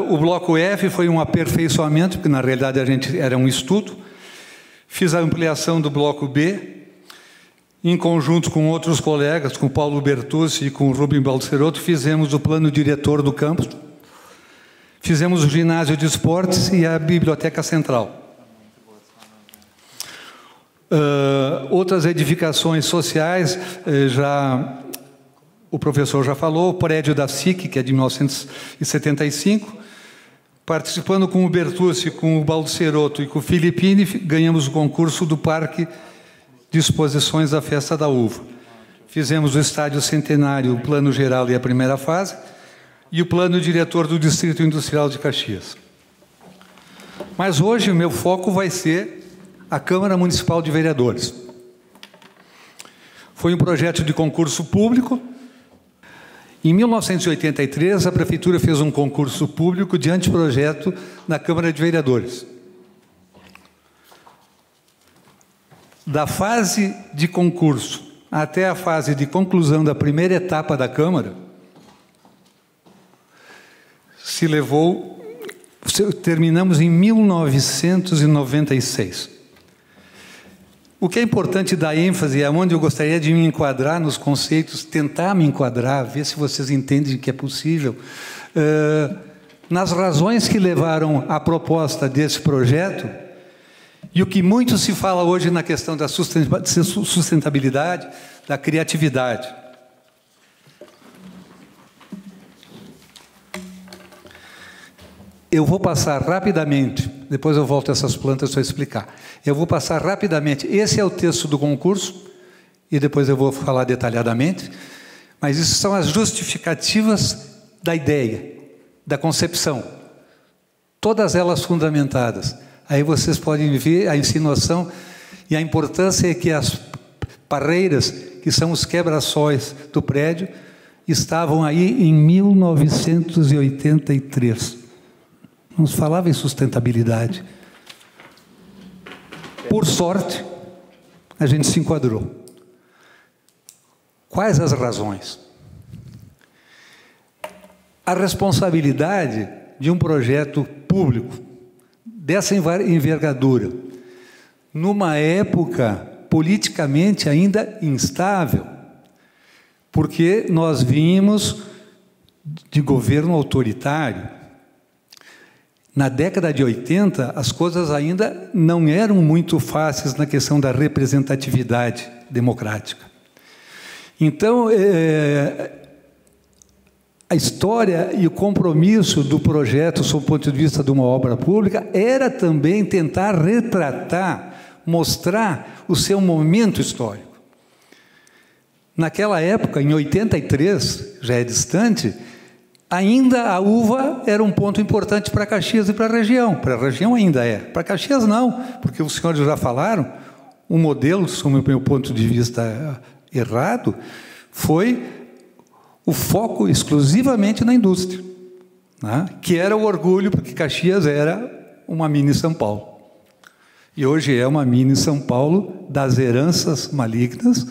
O bloco F foi um aperfeiçoamento, porque na realidade a gente era um estudo. Fiz a ampliação do bloco B, em conjunto com outros colegas, com o Paulo Bertucci e com o Rubem Balcerotto, fizemos o plano diretor do campus, fizemos o ginásio de esportes e a biblioteca central. Outras edificações sociais, o professor já falou, o prédio da SIC, que é de 1975, participando com o Bertucci, com o Balcerotto e com o Filippini, ganhamos o concurso do Parque de Exposições da Festa da Uva. Fizemos o Estádio Centenário, o Plano Geral e a primeira fase, e o Plano Diretor do Distrito Industrial de Caxias. Mas hoje o meu foco vai ser a Câmara Municipal de Vereadores. Foi um projeto de concurso público. Em 1983, a Prefeitura fez um concurso público de anteprojeto na Câmara de Vereadores. Da fase de concurso até a fase de conclusão da primeira etapa da Câmara, terminamos em 1996. O que é importante dar ênfase, é onde eu gostaria de me enquadrar nos conceitos, tentar me enquadrar, ver se vocês entendem que é possível, nas razões que levaram à proposta desse projeto, e o que muito se fala hoje na questão da sustentabilidade, da criatividade. Eu vou passar rapidamente, depois eu volto a essas plantas para explicar. Eu vou passar rapidamente, esse é o texto do concurso, e depois eu vou falar detalhadamente, mas isso são as justificativas da ideia, da concepção, todas elas fundamentadas. Aí vocês podem ver a insinuação e a importância é que as parreiras, que são os quebra-sóis do prédio, estavam aí em 1983. Não se falava em sustentabilidade. Por sorte, a gente se enquadrou. Quais as razões? A responsabilidade de um projeto público dessa envergadura, numa época politicamente ainda instável, porque nós vínhamos de governo autoritário. Na década de 80, as coisas ainda não eram muito fáceis na questão da representatividade democrática. Então, a história e o compromisso do projeto, sob o ponto de vista de uma obra pública, era também tentar retratar, mostrar o seu momento histórico. Naquela época, em 83, já é distante, ainda a uva era um ponto importante para Caxias e para a região ainda é. Para Caxias não, porque os senhores já falaram, o modelo, sob o meu ponto de vista errado, foi o foco exclusivamente na indústria, né? Que era o orgulho, porque Caxias era uma mini São Paulo. E hoje é uma mini São Paulo das heranças malignas,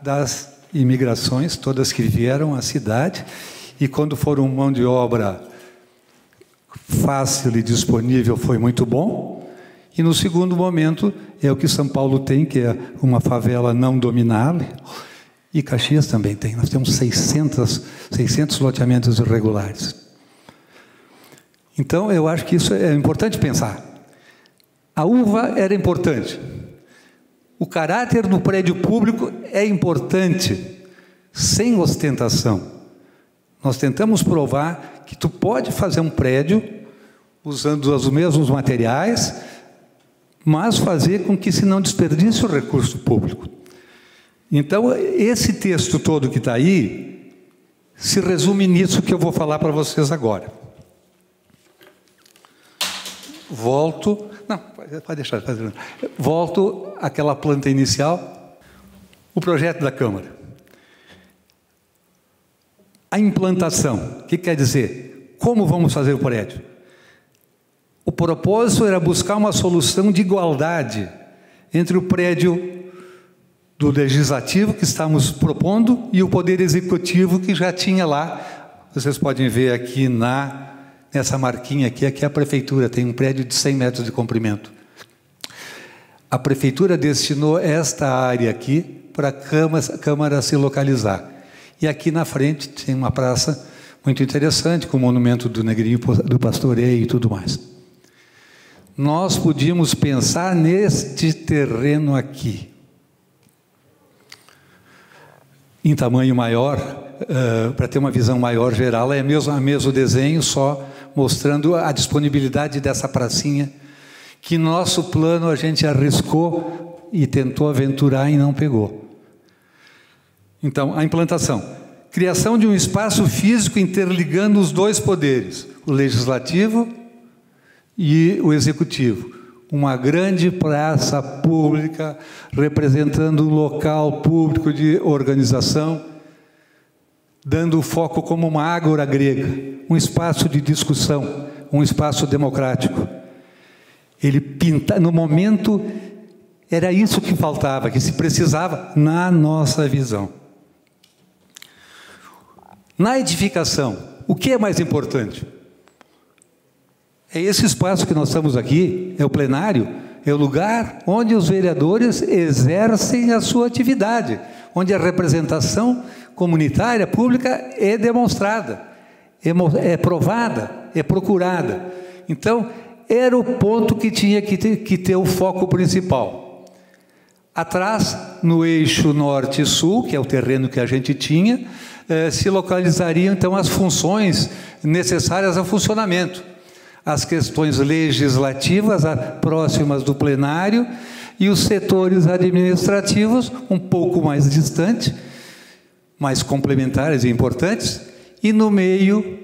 das imigrações, todas que vieram à cidade, e quando foram mão de obra fácil e disponível, foi muito bom. E no segundo momento, é o que São Paulo tem, que é uma favela não dominável, e Caxias também tem. Nós temos 600 loteamentos irregulares. Então, eu acho que isso é importante pensar. A uva era importante. O caráter do prédio público é importante, sem ostentação. Nós tentamos provar que tu pode fazer um prédio usando os mesmos materiais, mas fazer com que se não desperdice o recurso público. Então, esse texto todo que está aí, se resume nisso que eu vou falar para vocês agora. Volto àquela planta inicial, o projeto da Câmara. A implantação, o que quer dizer? Como vamos fazer o prédio? O propósito era buscar uma solução de igualdade entre o prédio do Legislativo, que estamos propondo, e o Poder Executivo, que já tinha lá. Vocês podem ver aqui nessa marquinha aqui é a Prefeitura, tem um prédio de 100 metros de comprimento. A Prefeitura destinou esta área aqui para a Câmara se localizar. E aqui na frente tem uma praça muito interessante, com o monumento do Negrinho do Pastoreio e tudo mais. Nós podíamos pensar neste terreno aqui, em tamanho maior, para ter uma visão maior geral, é o mesmo desenho, só mostrando a disponibilidade dessa pracinha, que nosso plano a gente arriscou e tentou aventurar e não pegou. Então, a implantação. Criação de um espaço físico interligando os dois poderes, o Legislativo e o Executivo. Uma grande praça pública representando um local público de organização, dando o foco como uma ágora grega, um espaço de discussão, um espaço democrático. Ele pinta, no momento, era isso que faltava, que se precisava na nossa visão. Na edificação, o que é mais importante? É esse espaço que nós estamos aqui, é o plenário, é o lugar onde os vereadores exercem a sua atividade, onde a representação comunitária, pública, é demonstrada, é provada, é procurada. Então, era o ponto que tinha que ter o foco principal. Atrás, no eixo norte e sul, que é o terreno que a gente tinha, se localizariam, então, as funções necessárias ao funcionamento. As questões legislativas próximas do plenário e os setores administrativos um pouco mais distantes, mais complementares e importantes, e no meio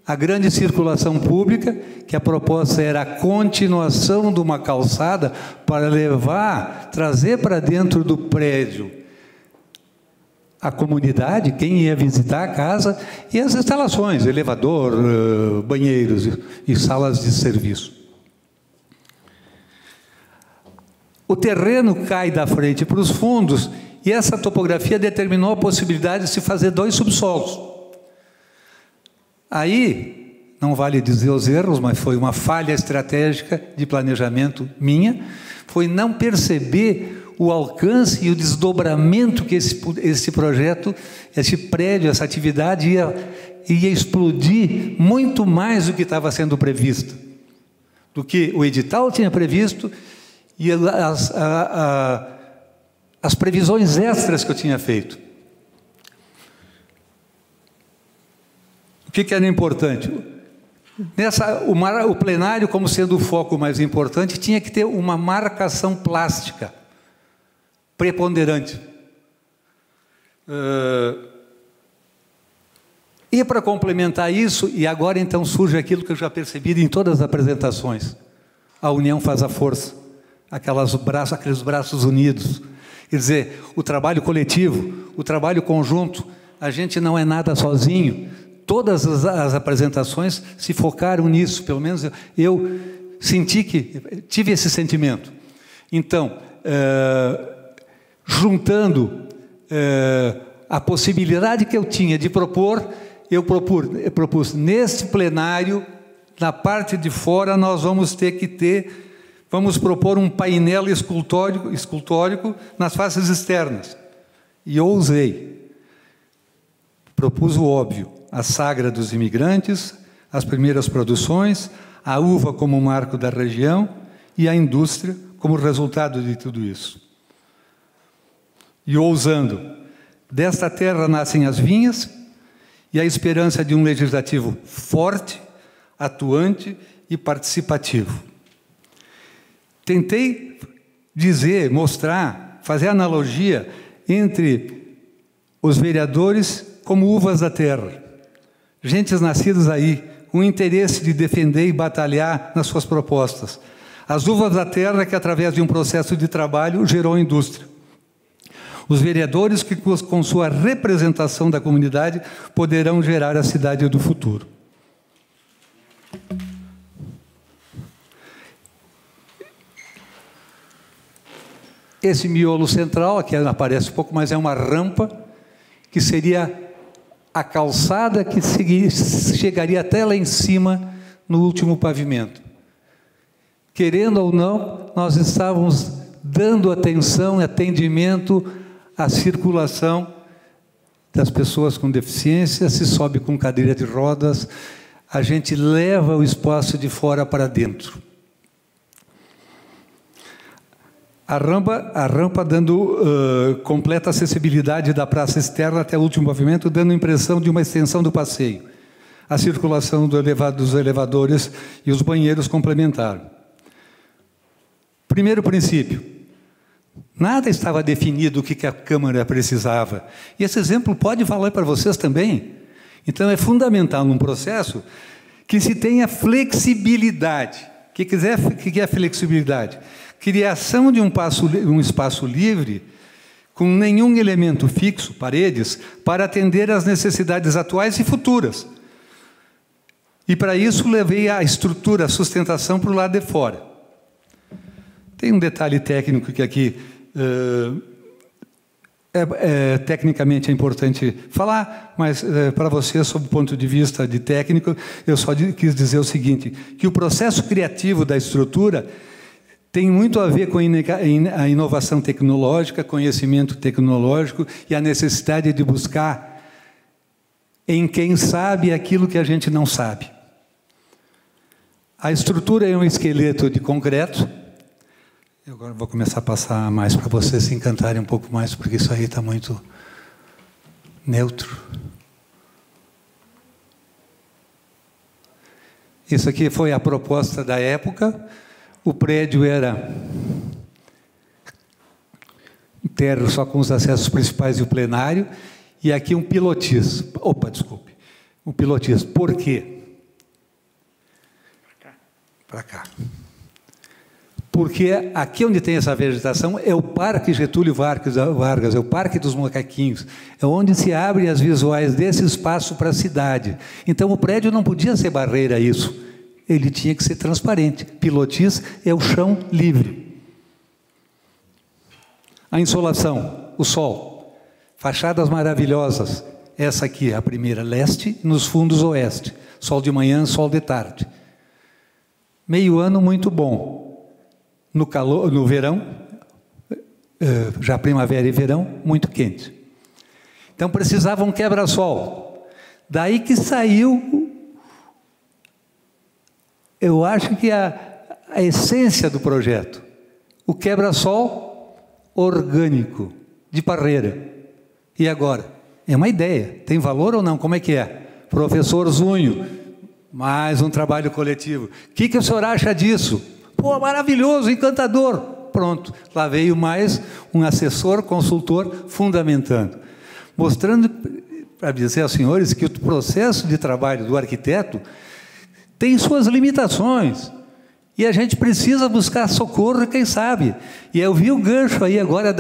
a grande circulação pública, que a proposta era a continuação de uma calçada para trazer para dentro do prédio a comunidade, quem ia visitar a casa, e as instalações, elevador, banheiros e salas de serviço. O terreno cai da frente para os fundos, e essa topografia determinou a possibilidade de se fazer 2 subsolos. Aí, não vale dizer os erros, mas foi uma falha estratégica de planejamento minha, foi não perceber o alcance e o desdobramento que esse projeto, esse prédio, essa atividade ia explodir muito mais do que estava sendo previsto, do que o edital tinha previsto e as previsões extras que eu tinha feito. O que era importante? O plenário, como sendo o foco mais importante, tinha que ter uma marcação plástica preponderante. E para complementar isso, e agora então surge aquilo que eu já percebi em todas as apresentações: a união faz a força, aqueles braços unidos. Quer dizer, o trabalho coletivo, o trabalho conjunto, a gente não é nada sozinho. Todas as apresentações se focaram nisso, pelo menos eu tive esse sentimento. Então, juntando a possibilidade que eu tinha de propor, eu propus neste plenário, na parte de fora, nós vamos propor um painel escultórico nas faces externas. E eu ousei. Propus o óbvio: a sagra dos imigrantes, as primeiras produções, a uva como marco da região e a indústria como resultado de tudo isso. E ousando, desta terra nascem as vinhas e a esperança de um legislativo forte, atuante e participativo. Tentei mostrar, fazer analogia entre os vereadores como uvas da terra, gentes nascidas aí, com interesse de defender e batalhar nas suas propostas. As uvas da terra que, através de um processo de trabalho, gerou a indústria. Os vereadores que, com sua representação da comunidade, poderão gerar a cidade do futuro. esse miolo central, aqui aparece um pouco, mas é uma rampa, que seria a calçada que chegaria até lá em cima, no último pavimento. Querendo ou não, nós estávamos dando atenção e atendimento à circulação das pessoas com deficiência. Se sobe com cadeira de rodas, a gente leva o espaço de fora para dentro. A rampa dando completa acessibilidade da praça externa até o último pavimento, dando a impressão de uma extensão do passeio. A circulação dos elevadores e os banheiros complementaram. Primeiro princípio: nada estava definido o que a Câmara precisava. E esse exemplo pode valer para vocês também. Então, é fundamental num processo que se tenha flexibilidade. O que é flexibilidade? Criação de um espaço livre, com nenhum elemento fixo, paredes, para atender às necessidades atuais e futuras. E, para isso, levei a estrutura, a sustentação para o lado de fora. Tem um detalhe técnico que aqui tecnicamente é importante falar, mas para você, sob o ponto de vista de técnico, eu só quis dizer o seguinte, que o processo criativo da estrutura tem muito a ver com a inovação tecnológica, conhecimento tecnológico e a necessidade de buscar em quem sabe aquilo que a gente não sabe. A estrutura é um esqueleto de concreto. Eu agora vou começar a passar mais para vocês se encantarem um pouco mais, porque isso aí está muito neutro. Isso aqui foi a proposta da época. O prédio era um térreo só com os acessos principais e o plenário, e aqui um pilotis. Opa, desculpe. Um pilotis. Por quê? Para cá. Porque aqui onde tem essa vegetação é o Parque Getúlio Vargas, é o Parque dos Macaquinhos, é onde se abrem as visuais desse espaço para a cidade. Então o prédio não podia ser barreira a isso, ele tinha que ser transparente. Pilotis é o chão livre. A insolação, o sol, fachadas maravilhosas, essa aqui, a primeira, leste, nos fundos oeste, sol de manhã, sol de tarde. Meio ano muito bom. No verão, já primavera e verão, muito quente. Então precisava um quebra-sol. Daí que saiu, eu acho que a essência do projeto, o quebra-sol orgânico, de parreira. E agora? É uma ideia, tem valor ou não? Como é que é? Professor Zunho, mais um trabalho coletivo. O que o senhor acha disso? Pô, maravilhoso, encantador. Pronto, lá veio mais um assessor, consultor, fundamentando. Mostrando para dizer aos senhores que o processo de trabalho do arquiteto tem suas limitações. E a gente precisa buscar socorro, quem sabe. E eu vi o gancho aí agora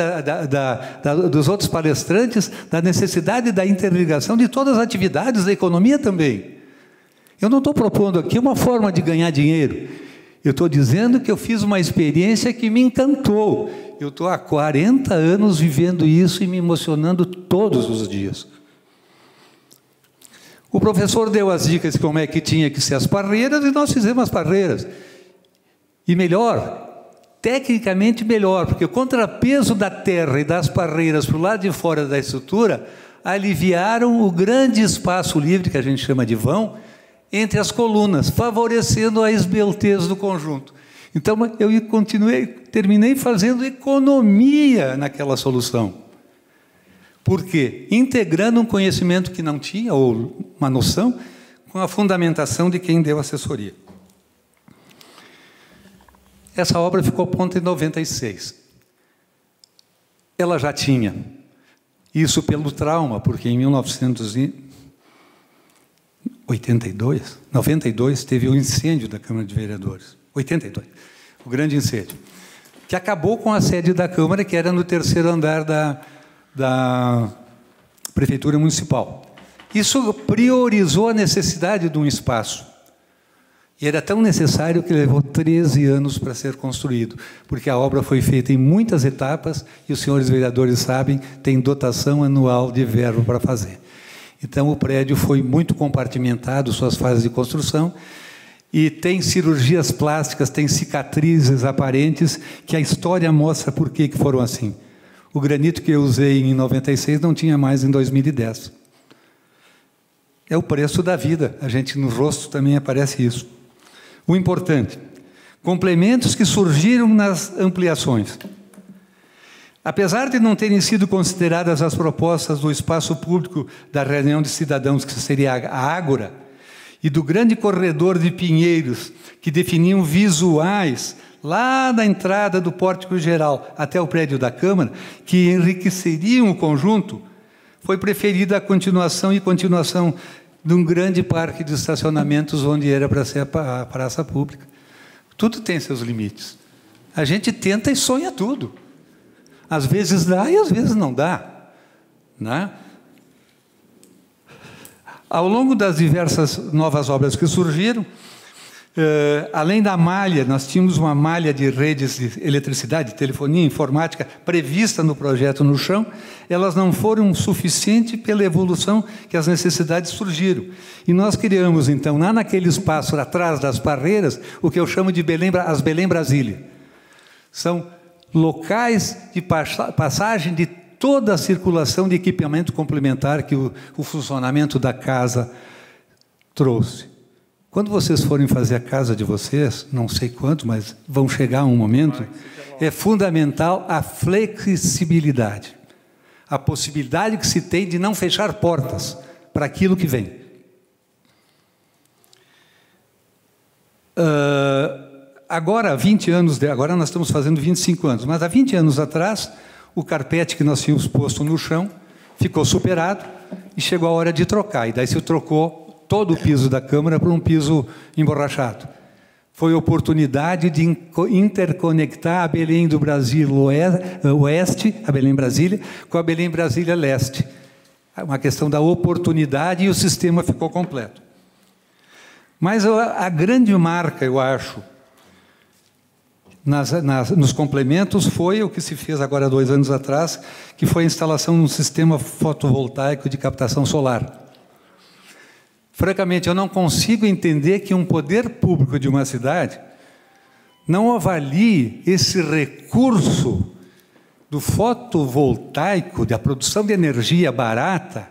dos outros palestrantes, da necessidade da interligação de todas as atividades da economia também. Eu não estou propondo aqui uma forma de ganhar dinheiro. Eu estou dizendo que eu fiz uma experiência que me encantou. Eu estou há 40 anos vivendo isso e me emocionando todos os dias. O professor deu as dicas de como é que tinha que ser as parreiras e nós fizemos as parreiras. E melhor, tecnicamente melhor, porque o contrapeso da terra e das parreiras para o lado de fora da estrutura aliviaram o grande espaço livre, que a gente chama de vão, entre as colunas, favorecendo a esbeltez do conjunto. Então, eu terminei fazendo economia naquela solução. Por quê? Integrando um conhecimento que não tinha, ou uma noção, com a fundamentação de quem deu assessoria. Essa obra ficou pronta em 96. Ela já tinha, isso pelo trauma, porque em 92, teve o incêndio da Câmara de Vereadores. 82, o grande incêndio, que acabou com a sede da Câmara, que era no terceiro andar da Prefeitura Municipal. Isso priorizou a necessidade de um espaço. E era tão necessário que levou 13 anos para ser construído, porque a obra foi feita em muitas etapas, e os senhores vereadores sabem, tem dotação anual de verba para fazer. Então, o prédio foi muito compartimentado, suas fases de construção, e tem cirurgias plásticas, tem cicatrizes aparentes, que a história mostra por que foram assim. O granito que eu usei em 96 não tinha mais em 2010. É o preço da vida, a gente no rosto também aparece isso. O importante, complementos que surgiram nas ampliações. Apesar de não terem sido consideradas as propostas do espaço público da reunião de cidadãos, que seria a Ágora, e do grande corredor de pinheiros, que definiam visuais lá da entrada do pórtico geral até o prédio da Câmara, que enriqueceriam o conjunto, foi preferida a continuação de um grande parque de estacionamentos onde era para ser a praça pública. Tudo tem seus limites. A gente tenta e sonha tudo. Às vezes dá e às vezes não dá, né? Ao longo das diversas novas obras que surgiram, além da malha, nós tínhamos uma malha de redes de eletricidade, telefonia, informática, prevista no projeto no chão, elas não foram suficientes pela evolução que as necessidades surgiram. E nós criamos, então, lá naquele espaço atrás das barreiras, o que eu chamo de as Belém Brasília. São locais de passagem de toda a circulação de equipamento complementar que o funcionamento da casa trouxe. Quando vocês forem fazer a casa de vocês, não sei quanto, mas vão chegar um momento, é fundamental a flexibilidade, a possibilidade que se tem de não fechar portas para aquilo que vem. Agora, há 20 anos, agora nós estamos fazendo 25 anos, mas há 20 anos atrás, o carpete que nós tínhamos posto no chão ficou superado e chegou a hora de trocar. E daí se trocou todo o piso da Câmara para um piso emborrachado. Foi a oportunidade de interconectar a Belém do Brasil Oeste, a Belém Brasília, com a Belém Brasília Leste. Uma questão da oportunidade e o sistema ficou completo. Mas a grande marca, eu acho, nos complementos foi o que se fez agora 2 anos atrás, que foi a instalação de um sistema fotovoltaico de captação solar. Francamente, eu não consigo entender que um poder público de uma cidade não avalie esse recurso do fotovoltaico, da produção de energia barata,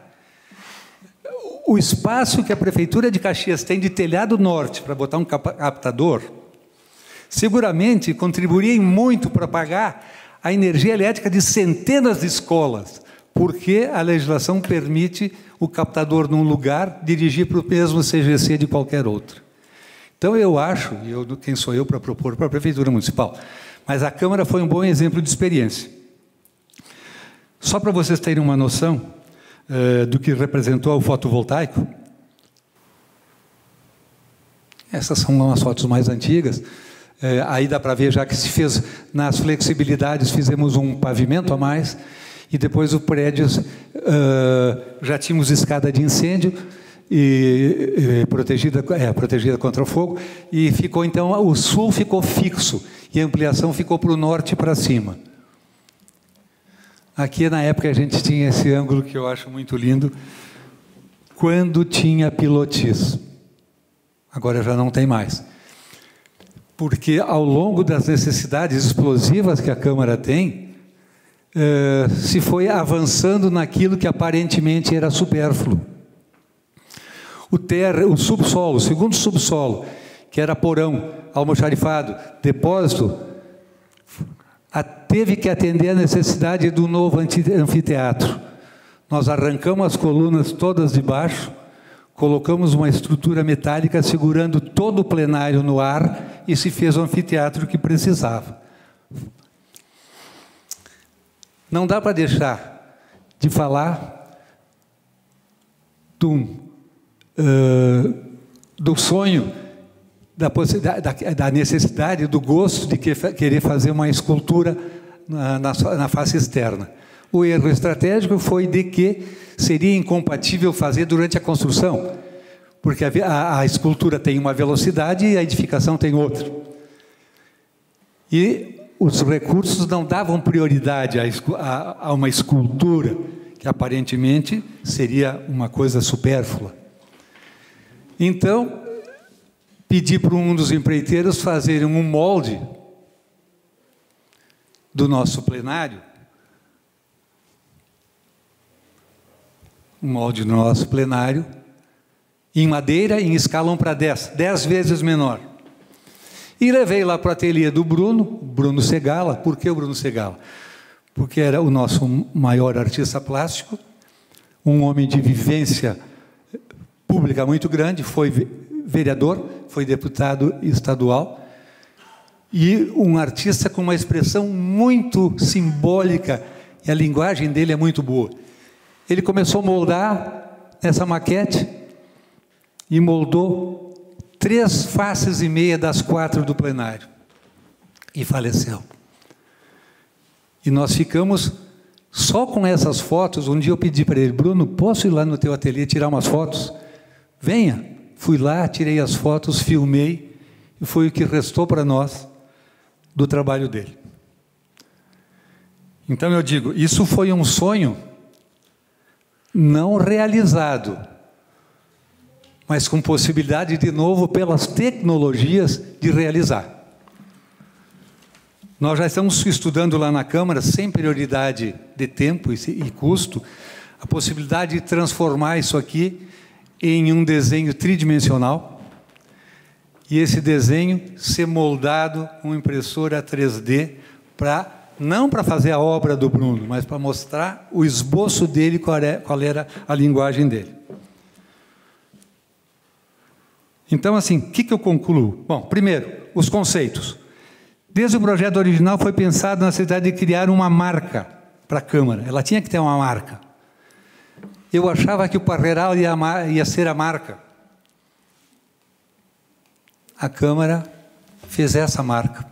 o espaço que a Prefeitura de Caxias tem de telhado norte para botar um captador, seguramente contribuiria muito para pagar a energia elétrica de centenas de escolas, porque a legislação permite o captador num lugar dirigir para o mesmo CGC de qualquer outro. Então, eu acho, e quem sou eu para propor para a Prefeitura Municipal, mas a Câmara foi um bom exemplo de experiência. Só para vocês terem uma noção do que representou o fotovoltaico, essas são as fotos mais antigas. Aí dá para ver, já que se fez nas flexibilidades, fizemos um pavimento a mais, e depois o prédio, já tínhamos escada de incêndio, e protegida contra o fogo, e ficou então, o sul ficou fixo, e a ampliação ficou para o norte e para cima. Aqui, na época, a gente tinha esse ângulo que eu acho muito lindo, quando tinha pilotis. Agora já não tem mais. Porque, ao longo das necessidades explosivas que a Câmara tem, se foi avançando naquilo que aparentemente era supérfluo. O subsolo, o segundo subsolo, que era porão, almoxarifado, depósito, teve que atender a necessidade do novo anfiteatro. Nós arrancamos as colunas todas de baixo, colocamos uma estrutura metálica segurando todo o plenário no ar e se fez o anfiteatro que precisava. Não dá para deixar de falar do sonho, da necessidade, do gosto de querer fazer uma escultura na face externa. O erro estratégico foi de que seria incompatível fazer durante a construção, porque a escultura tem uma velocidade e a edificação tem outra. E os recursos não davam prioridade a uma escultura, que aparentemente seria uma coisa supérflua. Então, pedi para um dos empreiteiros fazerem um molde do nosso plenário, em madeira, em escala 1:10, 10 vezes menor. E levei lá para o ateliê do Bruno Segala. Por que o Bruno Segala? Porque era o nosso maior artista plástico, um homem de vivência pública muito grande, foi vereador, foi deputado estadual, e um artista com uma expressão muito simbólica, e a linguagem dele é muito boa. Ele começou a moldar essa maquete, e moldou 3 faces e meia das 4 do plenário, e faleceu. E nós ficamos só com essas fotos. Um dia eu pedi para ele: Bruno, posso ir lá no teu ateliê tirar umas fotos? Venha. Fui lá, tirei as fotos, filmei, e foi o que restou para nós do trabalho dele. Então eu digo, isso foi um sonho não realizado, mas com possibilidade, de novo, pelas tecnologias, de realizar. Nós já estamos estudando lá na Câmara, sem prioridade de tempo e custo, a possibilidade de transformar isso aqui em um desenho tridimensional, e esse desenho ser moldado com impressora 3D, não para fazer a obra do Bruno, mas para mostrar o esboço dele, qual era a linguagem dele. Então, assim, o que eu concluo? Bom, primeiro, os conceitos. Desde o projeto original foi pensado na necessidade de criar uma marca para a Câmara. Ela tinha que ter uma marca. Eu achava que o Parreiral ia ser a marca. A Câmara fez essa marca.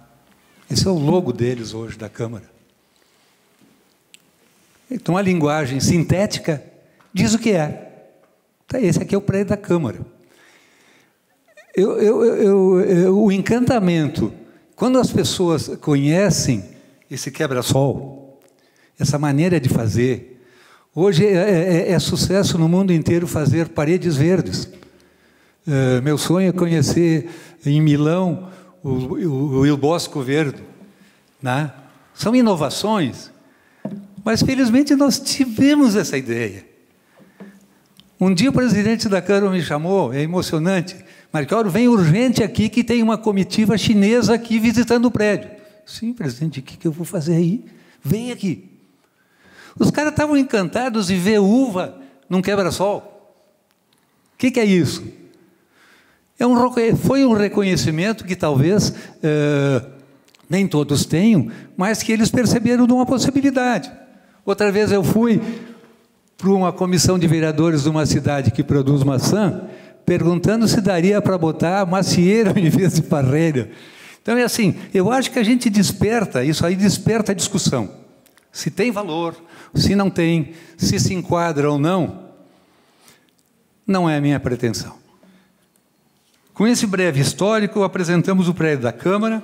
Esse é o logo deles hoje, da Câmara. Então, a linguagem sintética diz o que é. Esse aqui é o prédio da Câmara. O encantamento, quando as pessoas conhecem esse quebra-sol, essa maneira de fazer, hoje é sucesso no mundo inteiro fazer paredes verdes. Meu sonho é conhecer em Milão o Il Bosco Verde, né? São inovações, mas felizmente nós tivemos essa ideia. Um dia o presidente da Câmara me chamou, é emocionante: Marchioro, vem urgente aqui que tem uma comitiva chinesa aqui visitando o prédio. Sim, presidente, o que eu vou fazer aí? Vem aqui. Os caras estavam encantados de ver uva num quebra-sol. O que é isso? Foi um reconhecimento que talvez nem todos tenham, mas que eles perceberam de uma possibilidade. Outra vez eu fui para uma comissão de vereadores de uma cidade que produz maçã, perguntando se daria para botar macieira em vez de parreira. Então é assim, eu acho que a gente desperta, isso aí desperta a discussão. Se tem valor, se não tem, se enquadra ou não, não é a minha pretensão. Com esse breve histórico, apresentamos o prédio da Câmara,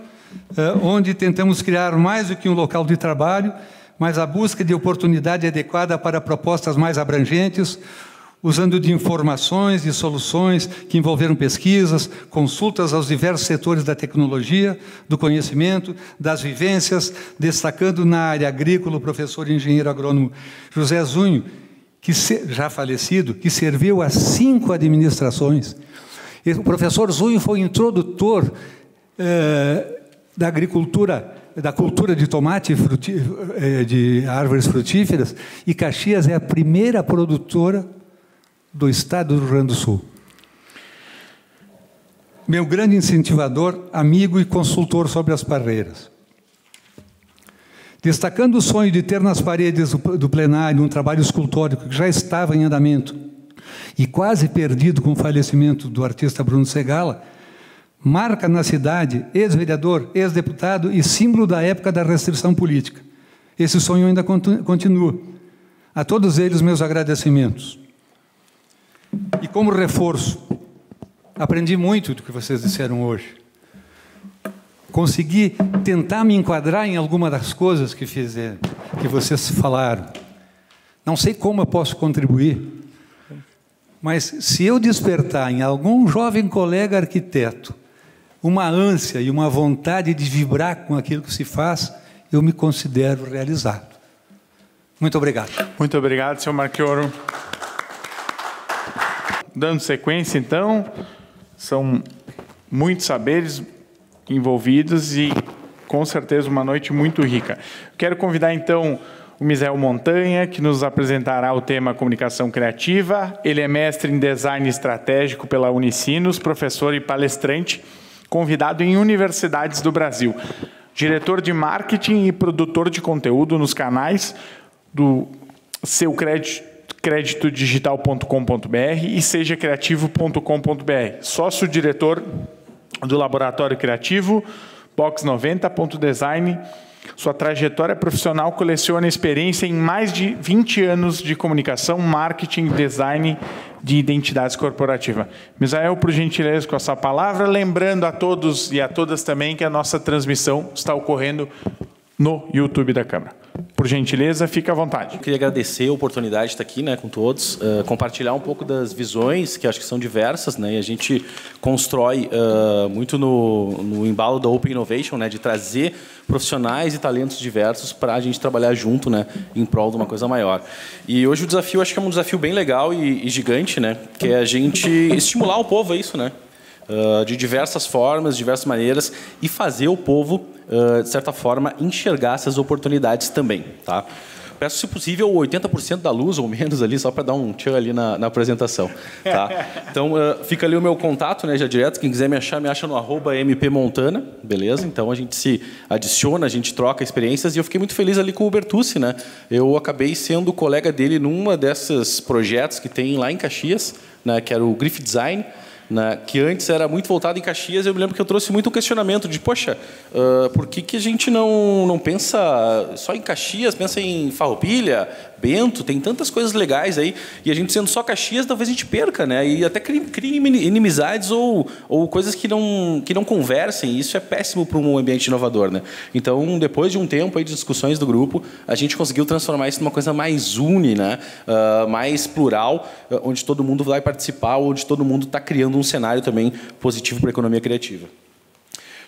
onde tentamos criar mais do que um local de trabalho, mas a busca de oportunidade adequada para propostas mais abrangentes, usando de informações e soluções que envolveram pesquisas, consultas aos diversos setores da tecnologia, do conhecimento, das vivências, destacando na área agrícola o professor e engenheiro agrônomo José Zunho, já falecido, que serviu a 5 administrações. O professor Zunho foi introdutor da agricultura, da cultura de tomate, de árvores frutíferas, e Caxias é a primeira produtora do estado do Rio Grande do Sul. Meu grande incentivador, amigo e consultor sobre as parreiras. Destacando o sonho de ter nas paredes do plenário um trabalho escultórico que já estava em andamento e quase perdido com o falecimento do artista Bruno Segala, marca na cidade, ex-vereador, ex-deputado e símbolo da época da restrição política. Esse sonho ainda continua. A todos eles, meus agradecimentos. E como reforço, aprendi muito do que vocês disseram hoje. Consegui tentar me enquadrar em alguma das coisas que vocês falaram. Não sei como eu posso contribuir, mas se eu despertar em algum jovem colega arquiteto uma ânsia e uma vontade de vibrar com aquilo que se faz, eu me considero realizado. Muito obrigado. Muito obrigado, senhor Marchioro. Dando sequência, então, são muitos saberes envolvidos e, com certeza, uma noite muito rica. Quero convidar, então, o Misael Montanha, que nos apresentará o tema Comunicação Criativa. Ele é mestre em Design Estratégico pela Unicinos, professor e palestrante, convidado em universidades do Brasil. Diretor de Marketing e produtor de conteúdo nos canais do Seu Créditodigital.com.br e sejacreativo.com.br. Sócio-diretor do Laboratório Criativo, Box 90.design. Sua trajetória profissional coleciona experiência em mais de 20 anos de comunicação, marketing e design de identidades corporativas. Misael, por gentileza, com essa palavra, lembrando a todos e a todas também que a nossa transmissão está ocorrendo no YouTube da Câmara. Por gentileza, fique à vontade. Eu queria agradecer a oportunidade de estar aqui, né, com todos, compartilhar um pouco das visões, que acho que são diversas, né, e a gente constrói muito no embalo da Open Innovation, né, de trazer profissionais e talentos diversos para a gente trabalhar junto, né, em prol de uma coisa maior. E hoje o desafio, acho que é um desafio bem legal e gigante, né, que é a gente estimular o povo a isso, né, de diversas formas, diversas maneiras, e fazer o povo, de certa forma, enxergar essas oportunidades também. Tá? Peço, se possível, 80% da luz, ou menos, ali, só para dar um tchan ali na apresentação. Tá? Então, fica ali o meu contato, né, já direto. Quem quiser me achar, me acha no @mpmontana, beleza? Então, a gente se adiciona, a gente troca experiências, e eu fiquei muito feliz ali com o Bertucci, né? Eu acabei sendo colega dele numa desses projetos que tem lá em Caxias, né, que era o Griff Design, né, que antes era muito voltado em Caxias. Eu me lembro que eu trouxe muito um questionamento de, poxa, por que a gente não pensa só em Caxias, pensa em Farroupilha, Bento, tem tantas coisas legais aí, e a gente sendo só Caxias, talvez a gente perca, né, e até crie inimizades ou coisas que não conversem, e isso é péssimo para um ambiente inovador, né. Então, depois de um tempo aí de discussões do grupo, a gente conseguiu transformar isso numa coisa mais né, mais plural, onde todo mundo vai participar, onde todo mundo está criando um cenário também positivo para a economia criativa.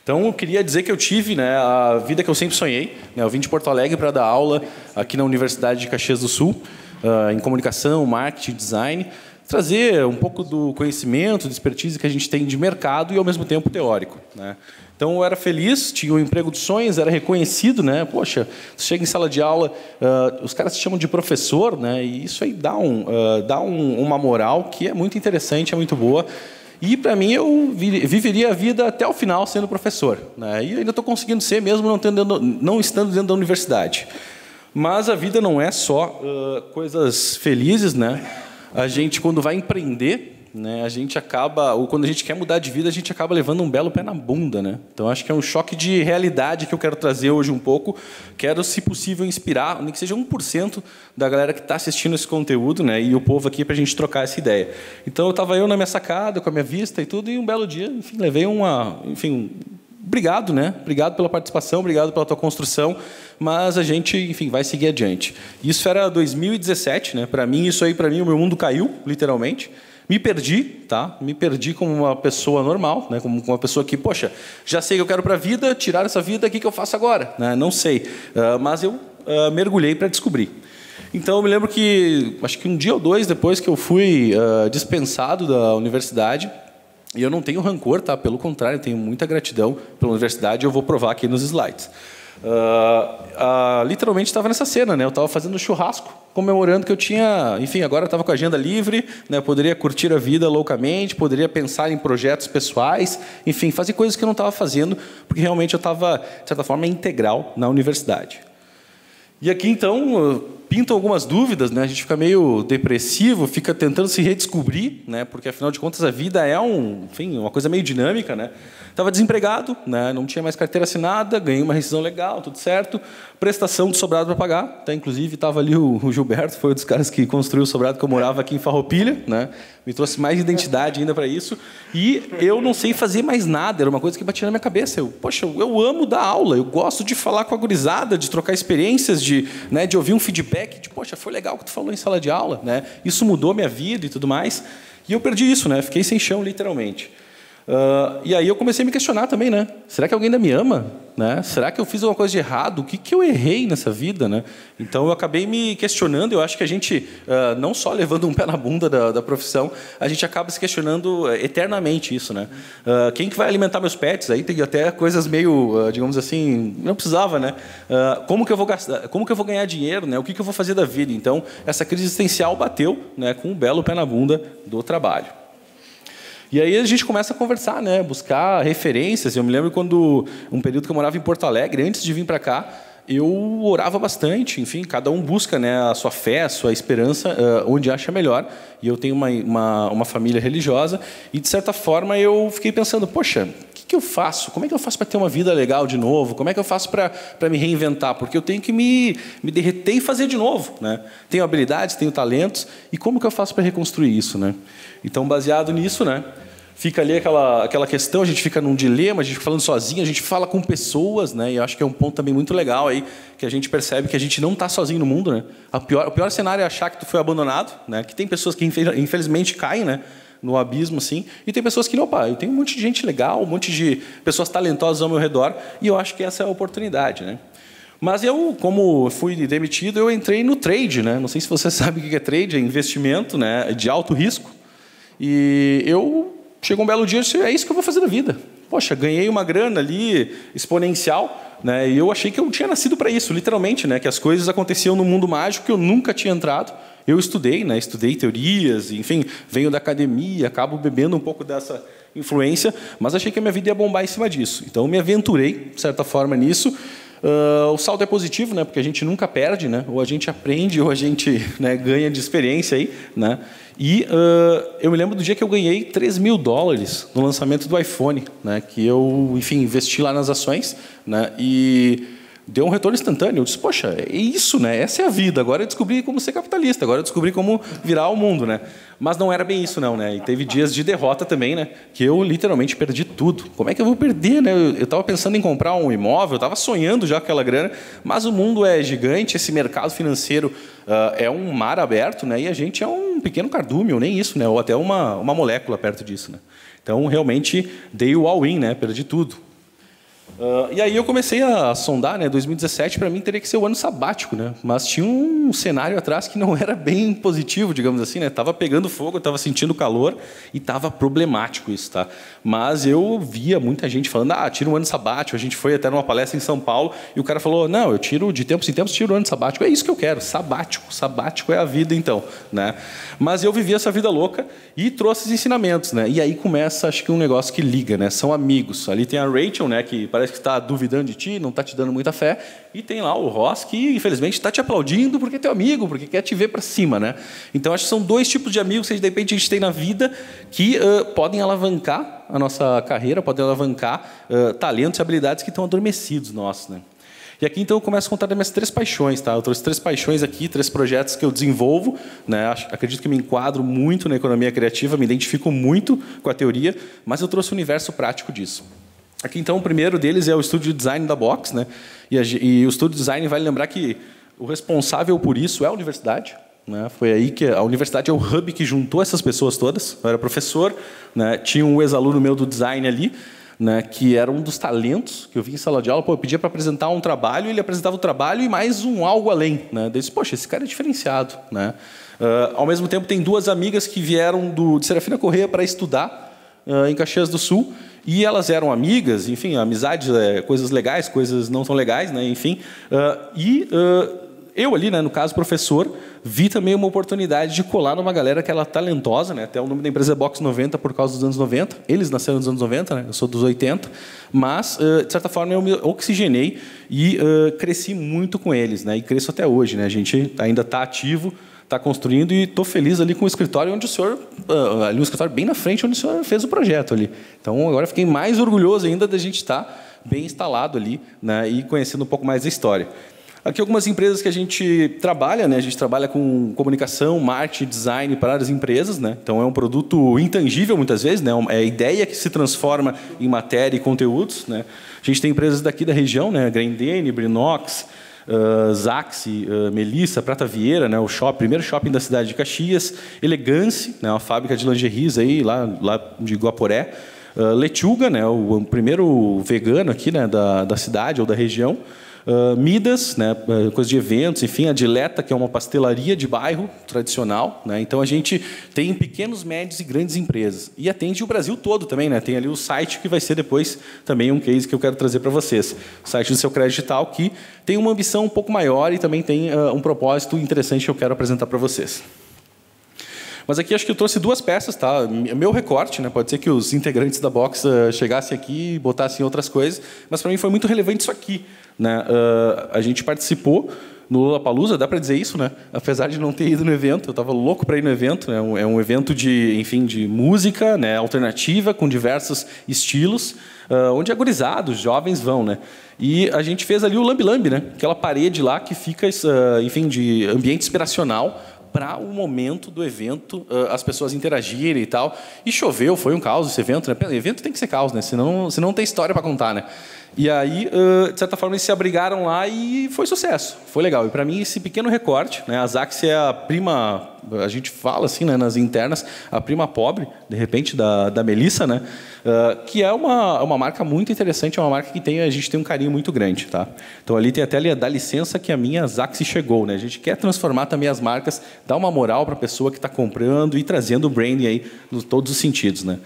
Então, eu queria dizer que eu tive, né, a vida que eu sempre sonhei. Né, eu vim de Porto Alegre para dar aula aqui na Universidade de Caxias do Sul, em comunicação, marketing, design, trazer um pouco do conhecimento, de expertise que a gente tem de mercado e, ao mesmo tempo, teórico. Né. Então, eu era feliz, tinha um emprego dos sonhos, era reconhecido, né? Poxa, você chega em sala de aula, os caras se chamam de professor, né? E isso aí dá uma moral que é muito interessante, é muito boa. E, para mim, eu viveria a vida até o final sendo professor, né? E ainda estou conseguindo ser, mesmo não estando dentro da universidade. Mas a vida não é só coisas felizes, né? A gente, quando vai empreender, né, a gente acaba, ou quando a gente quer mudar de vida, a gente acaba levando um belo pé na bunda, né? Então, acho que é um choque de realidade que eu quero trazer hoje um pouco. Quero, se possível, inspirar, nem que seja 1% da galera que está assistindo esse conteúdo, né, e o povo aqui para a gente trocar essa ideia. Então, eu estava na minha sacada, com a minha vista e tudo, e um belo dia, enfim, levei obrigado, né? Obrigado pela participação, obrigado pela tua construção, mas a gente, enfim, vai seguir adiante. Isso era 2017, né? Para mim, o meu mundo caiu, literalmente. Me perdi, tá? Me perdi como uma pessoa normal, né? Como uma pessoa que, poxa, já sei que eu quero para a vida, tirar essa vida, o que eu faço agora? Né? Não sei, mas eu mergulhei para descobrir. Então, eu me lembro que, acho que um dia ou dois depois que eu fui dispensado da universidade, e eu não tenho rancor, tá? Pelo contrário, eu tenho muita gratidão pela universidade, e eu vou provar aqui nos slides. Literalmente estava nessa cena, né? Eu estava fazendo churrasco, comemorando que eu tinha, enfim, agora estava com a agenda livre, né? Eu poderia curtir a vida loucamente, poderia pensar em projetos pessoais, enfim, fazer coisas que eu não estava fazendo, porque realmente eu estava, de certa forma, integral na universidade. E aqui, então, pintam algumas dúvidas, né? A gente fica meio depressivo, fica tentando se redescobrir, né? Porque afinal de contas a vida é uma coisa meio dinâmica, né? Estava desempregado, né? Não tinha mais carteira assinada, ganhei uma rescisão legal, tudo certo. Prestação de sobrado para pagar, tá? Inclusive estava ali o Gilberto, foi um dos caras que construiu o sobrado que eu morava aqui em Farroupilha, né? Me trouxe mais identidade ainda para isso. E eu não sei fazer mais nada, era uma coisa que batia na minha cabeça. Eu amo dar aula, eu gosto de falar com a gurizada, de trocar experiências, de ouvir um feedback, de, poxa, foi legal o que tu falou em sala de aula, né? Isso mudou minha vida e tudo mais. E eu perdi isso, né? Fiquei sem chão, literalmente. E aí eu comecei a me questionar também, né? Será que alguém ainda me ama? Né? Será que eu fiz alguma coisa de errado? O que eu errei nessa vida? Né? Então eu acabei me questionando. Eu acho que a gente, não só levando um pé na bunda da profissão, a gente acaba se questionando eternamente isso. Né? Quem que vai alimentar meus pets? Aí tem até coisas meio, digamos assim, não precisava, né? Como que eu vou gastar? Como que eu vou ganhar dinheiro? Né? O que eu vou fazer da vida? Então essa crise existencial bateu, né, com um belo pé na bunda do trabalho. E aí a gente começa a conversar, né? Buscar referências. Eu me lembro quando, um período que eu morava em Porto Alegre, antes de vir para cá, eu orava bastante. Enfim, cada um busca, né, a sua fé, a sua esperança, onde acha melhor. E eu tenho uma família religiosa. E, de certa forma, eu fiquei pensando, poxa, o que eu faço? Como é que eu faço para ter uma vida legal de novo? Como é que eu faço para me reinventar? Porque eu tenho que me derreter e fazer de novo. Né? Tenho habilidades, tenho talentos. E como que eu faço para reconstruir isso? Né? Então, baseado nisso, né, fica ali aquela questão, a gente fica num dilema, a gente fica falando sozinho, a gente fala com pessoas, né? E eu acho que é um ponto também muito legal aí, que a gente percebe que a gente não está sozinho no mundo, né? O pior cenário é achar que tu foi abandonado, né? Que tem pessoas que infelizmente caem, né, no abismo, assim, e tem pessoas que não, eu tenho um monte de gente legal, um monte de pessoas talentosas ao meu redor, e eu acho que essa é a oportunidade, né? Mas eu, como fui demitido, eu entrei no trade, né? Não sei se você sabe o que é trade, é investimento, né, de alto risco. E chegou um belo dia e disse, é isso que eu vou fazer da vida. Poxa, ganhei uma grana ali exponencial, né? E eu achei que eu tinha nascido para isso, literalmente, né? Que as coisas aconteciam no mundo mágico que eu nunca tinha entrado. Eu estudei, né? Estudei teorias, enfim, venho da academia, acabo bebendo um pouco dessa influência, mas achei que a minha vida ia bombar em cima disso. Então, me aventurei, de certa forma, nisso. O saldo é positivo, né? Porque a gente nunca perde, né? Ou a gente aprende, ou a gente, né, ganha de experiência aí, né? E eu me lembro do dia que eu ganhei $3.000 no lançamento do iPhone, né? Que eu, enfim, investi lá nas ações, né? E deu um retorno instantâneo. Eu disse, poxa, é isso, né? Essa é a vida. Agora eu descobri como ser capitalista. Agora eu descobri como virar o mundo, né? Mas não era bem isso, não, né? E teve dias de derrota também, né? Que eu literalmente perdi tudo. Como é que eu vou perder, né? Eu estava pensando em comprar um imóvel, eu estava sonhando já com aquela grana, mas o mundo é gigante, esse mercado financeiro é um mar aberto, né? E a gente é um pequeno cardume, ou nem isso, né? Ou até uma molécula perto disso, né? Então, realmente, dei o all-in, né? Perdi tudo. E aí eu comecei a sondar, né? 2017 para mim teria que ser o ano sabático, né? Mas tinha um cenário atrás que não era bem positivo, digamos assim, né? Tava pegando fogo, estava sentindo calor e estava problemático isso, tá? Mas eu via muita gente falando, tira um ano sabático. A gente foi até numa palestra em São Paulo e o cara falou, não, eu tiro de tempos em tempos, tiro o ano sabático. É isso que eu quero, sabático. Sabático é a vida, então, né? Mas eu vivi essa vida louca e trouxe os ensinamentos, né? E aí começa, acho que um negócio que liga, né? São amigos. Ali tem a Rachel, né? Que parece que está duvidando de ti, não está te dando muita fé. E tem lá o Ross, que infelizmente está te aplaudindo porque é teu amigo, porque quer te ver para cima, né? Então acho que são dois tipos de amigos que de repente a gente tem na vida que podem alavancar a nossa carreira, podem alavancar talentos e habilidades que estão adormecidos nossos, né? E aqui, então, eu começo a contar das minhas 3 paixões, tá? Eu trouxe 3 paixões aqui, 3 projetos que eu desenvolvo, né? Acredito que me enquadro muito na economia criativa, me identifico muito com a teoria, mas eu trouxe o universo prático disso. Aqui, então, o primeiro deles é o estúdio de design da Box, né? E o estúdio de design, vale lembrar que o responsável por isso é a universidade, né? Foi aí que a universidade é o hub que juntou essas pessoas todas. Eu era professor, né? Tinha um ex-aluno meu do design ali, né, que era um dos talentos que eu vi em sala de aula. Eu pedia para apresentar um trabalho, ele apresentava o trabalho e mais algo além, né? Eu disse, poxa, esse cara é diferenciado, né? Ao mesmo tempo, tem 2 amigas que vieram de Serafina Corrêa para estudar em Caxias do Sul, e elas eram amigas, enfim, amizades, coisas legais, coisas não tão legais, né? Enfim, eu ali, né, no caso, professor, vi também uma oportunidade de colar numa galera que ela talentosa, né? Até o nome da empresa é Box 90 por causa dos anos 90. Eles nasceram nos anos 90, né? Eu sou dos 80. Mas, de certa forma, eu me oxigenei e cresci muito com eles, né? E cresço até hoje, né? A gente ainda está ativo, está construindo e estou feliz ali com o escritório onde o senhor... ali um escritório bem na frente onde o senhor fez o projeto ali. Então, agora fiquei mais orgulhoso ainda da gente estar bem instalado ali, né? E conhecendo um pouco mais da história. Aqui algumas empresas que a gente trabalha, né? A gente trabalha com comunicação, marketing, design para as empresas, né? Então é um produto intangível muitas vezes, né? É a ideia que se transforma em matéria e conteúdos, né? A gente tem empresas daqui da região, né? Grendene, Brinox, Zaxi, Melissa, Prata Vieira, né? O primeiro shopping da cidade de Caxias, Elegance, né? Uma fábrica de lingeries aí lá de Guaporé, Lechuga, né? O primeiro vegano aqui, né? da cidade ou da região. Midas, né, coisa de eventos, enfim, a Dileta, que é uma pastelaria de bairro tradicional, né? Então a gente tem pequenos, médios e grandes empresas e atende o Brasil todo também, né? Tem ali o site que vai ser depois também um case que eu quero trazer para vocês, o site do Seu Crédito Digital, que tem uma ambição um pouco maior e também tem um propósito interessante que eu quero apresentar para vocês. Mas aqui acho que eu trouxe duas peças, tá? Meu recorte, né? Pode ser que os integrantes da Box chegassem aqui e botassem outras coisas, mas para mim foi muito relevante isso aqui, né? A gente participou no Lollapalooza, dá para dizer isso, né? Apesar de não ter ido no evento, eu estava louco para ir no evento, né? É um evento de, enfim, de música, né? Alternativa, com diversos estilos, onde agorizados, jovens vão, né? E a gente fez ali o Lambi Lambi, né? Aquela parede lá que fica, enfim, de ambiente inspiracional para o momento do evento, as pessoas interagirem e tal. E choveu, foi um caos esse evento, né? O evento tem que ser caos, né? Senão não tem história para contar, né? E aí, de certa forma, eles se abrigaram lá e foi sucesso. Foi legal. E para mim, esse pequeno recorte, né? A Zaxi é a prima, a gente fala assim, né, nas internas, a prima pobre, de repente, da Melissa, né? Que é uma marca muito interessante, é uma marca que a gente tem um carinho muito grande, tá? Então ali tem até dá licença que a minha Zaxi chegou, né? A gente quer transformar também as marcas, dar uma moral para a pessoa que está comprando e trazendo o branding aí em todos os sentidos, né?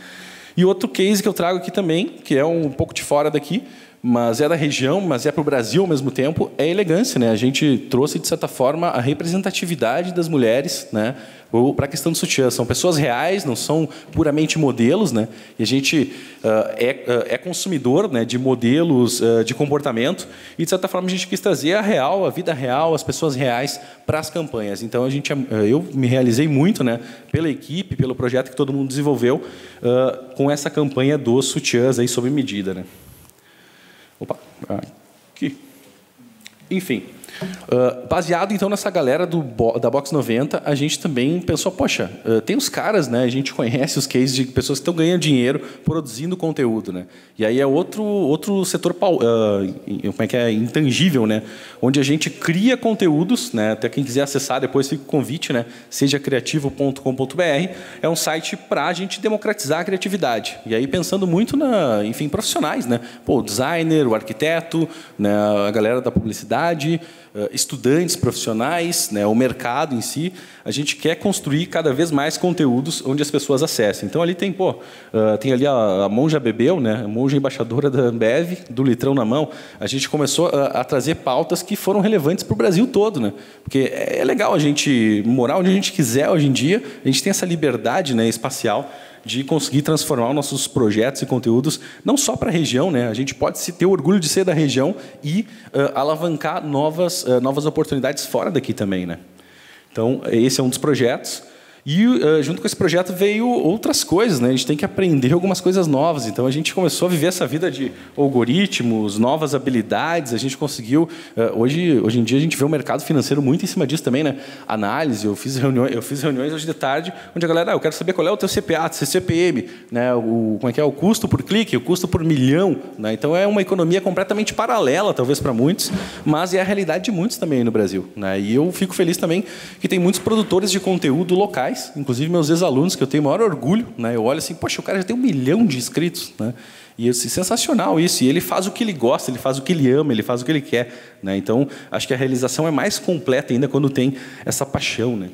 E outro case que eu trago aqui também, que é um pouco de fora daqui, mas é da região, mas é para o Brasil ao mesmo tempo, é a Elegância, né? A gente trouxe, de certa forma, a representatividade das mulheres, né? Para a questão do sutiã. São pessoas reais, não são puramente modelos, né? E a gente é consumidor, né, de modelos de comportamento e, de certa forma, a gente quis trazer a vida real, as pessoas reais para as campanhas. Então, eu me realizei muito, né, pela equipe, pelo projeto que todo mundo desenvolveu com essa campanha dos sutiãs aí sob medida, né? Opa, aqui. Enfim, baseado então nessa galera da Box 90, a gente também pensou, poxa, tem os caras, né? A gente conhece os cases de pessoas que estão ganhando dinheiro produzindo conteúdo, né? E aí é outro setor, como é que é, intangível, né? Onde a gente cria conteúdos, né? Até quem quiser acessar depois fica o convite, né? Sejacriativo.com.br é um site para a gente democratizar a criatividade. E aí pensando muito enfim, profissionais, né? Pô, o designer, o arquiteto, né? A galera da publicidade, estudantes, profissionais, né, o mercado em si, a gente quer construir cada vez mais conteúdos onde as pessoas acessem. Então ali tem, tem ali a Monja Bebeu, né, a Monja embaixadora da Ambev, do litrão na mão. A gente começou a trazer pautas que foram relevantes para o Brasil todo, né? Porque é legal a gente morar onde a gente quiser hoje em dia, a gente tem essa liberdade, né, espacial de conseguir transformar os nossos projetos e conteúdos não só para a região, né? A gente pode ter orgulho de ser da região e alavancar novas oportunidades fora daqui também, né? Então, esse é um dos projetos. E, junto com esse projeto, veio outras coisas, né? A gente tem que aprender algumas coisas novas. Então, a gente começou a viver essa vida de algoritmos, novas habilidades. A gente conseguiu... Hoje em dia, a gente vê o mercado financeiro muito em cima disso também, né? Análise. Eu fiz reuniões hoje de tarde, onde a galera... eu quero saber qual é o teu CPA, teu CPM, né? Como é que é? O custo por clique, o custo por milhão, né? Então, é uma economia completamente paralela, talvez, para muitos, mas é a realidade de muitos também no Brasil, né? E eu fico feliz também que tem muitos produtores de conteúdo locais, inclusive meus ex-alunos, que eu tenho o maior orgulho, né? Eu olho assim, poxa, o cara já tem 1 milhão de inscritos, né? E sensacional isso. E ele faz o que ele gosta, ele faz o que ele ama, ele faz o que ele quer, né? Então, acho que a realização é mais completa ainda quando tem essa paixão, né?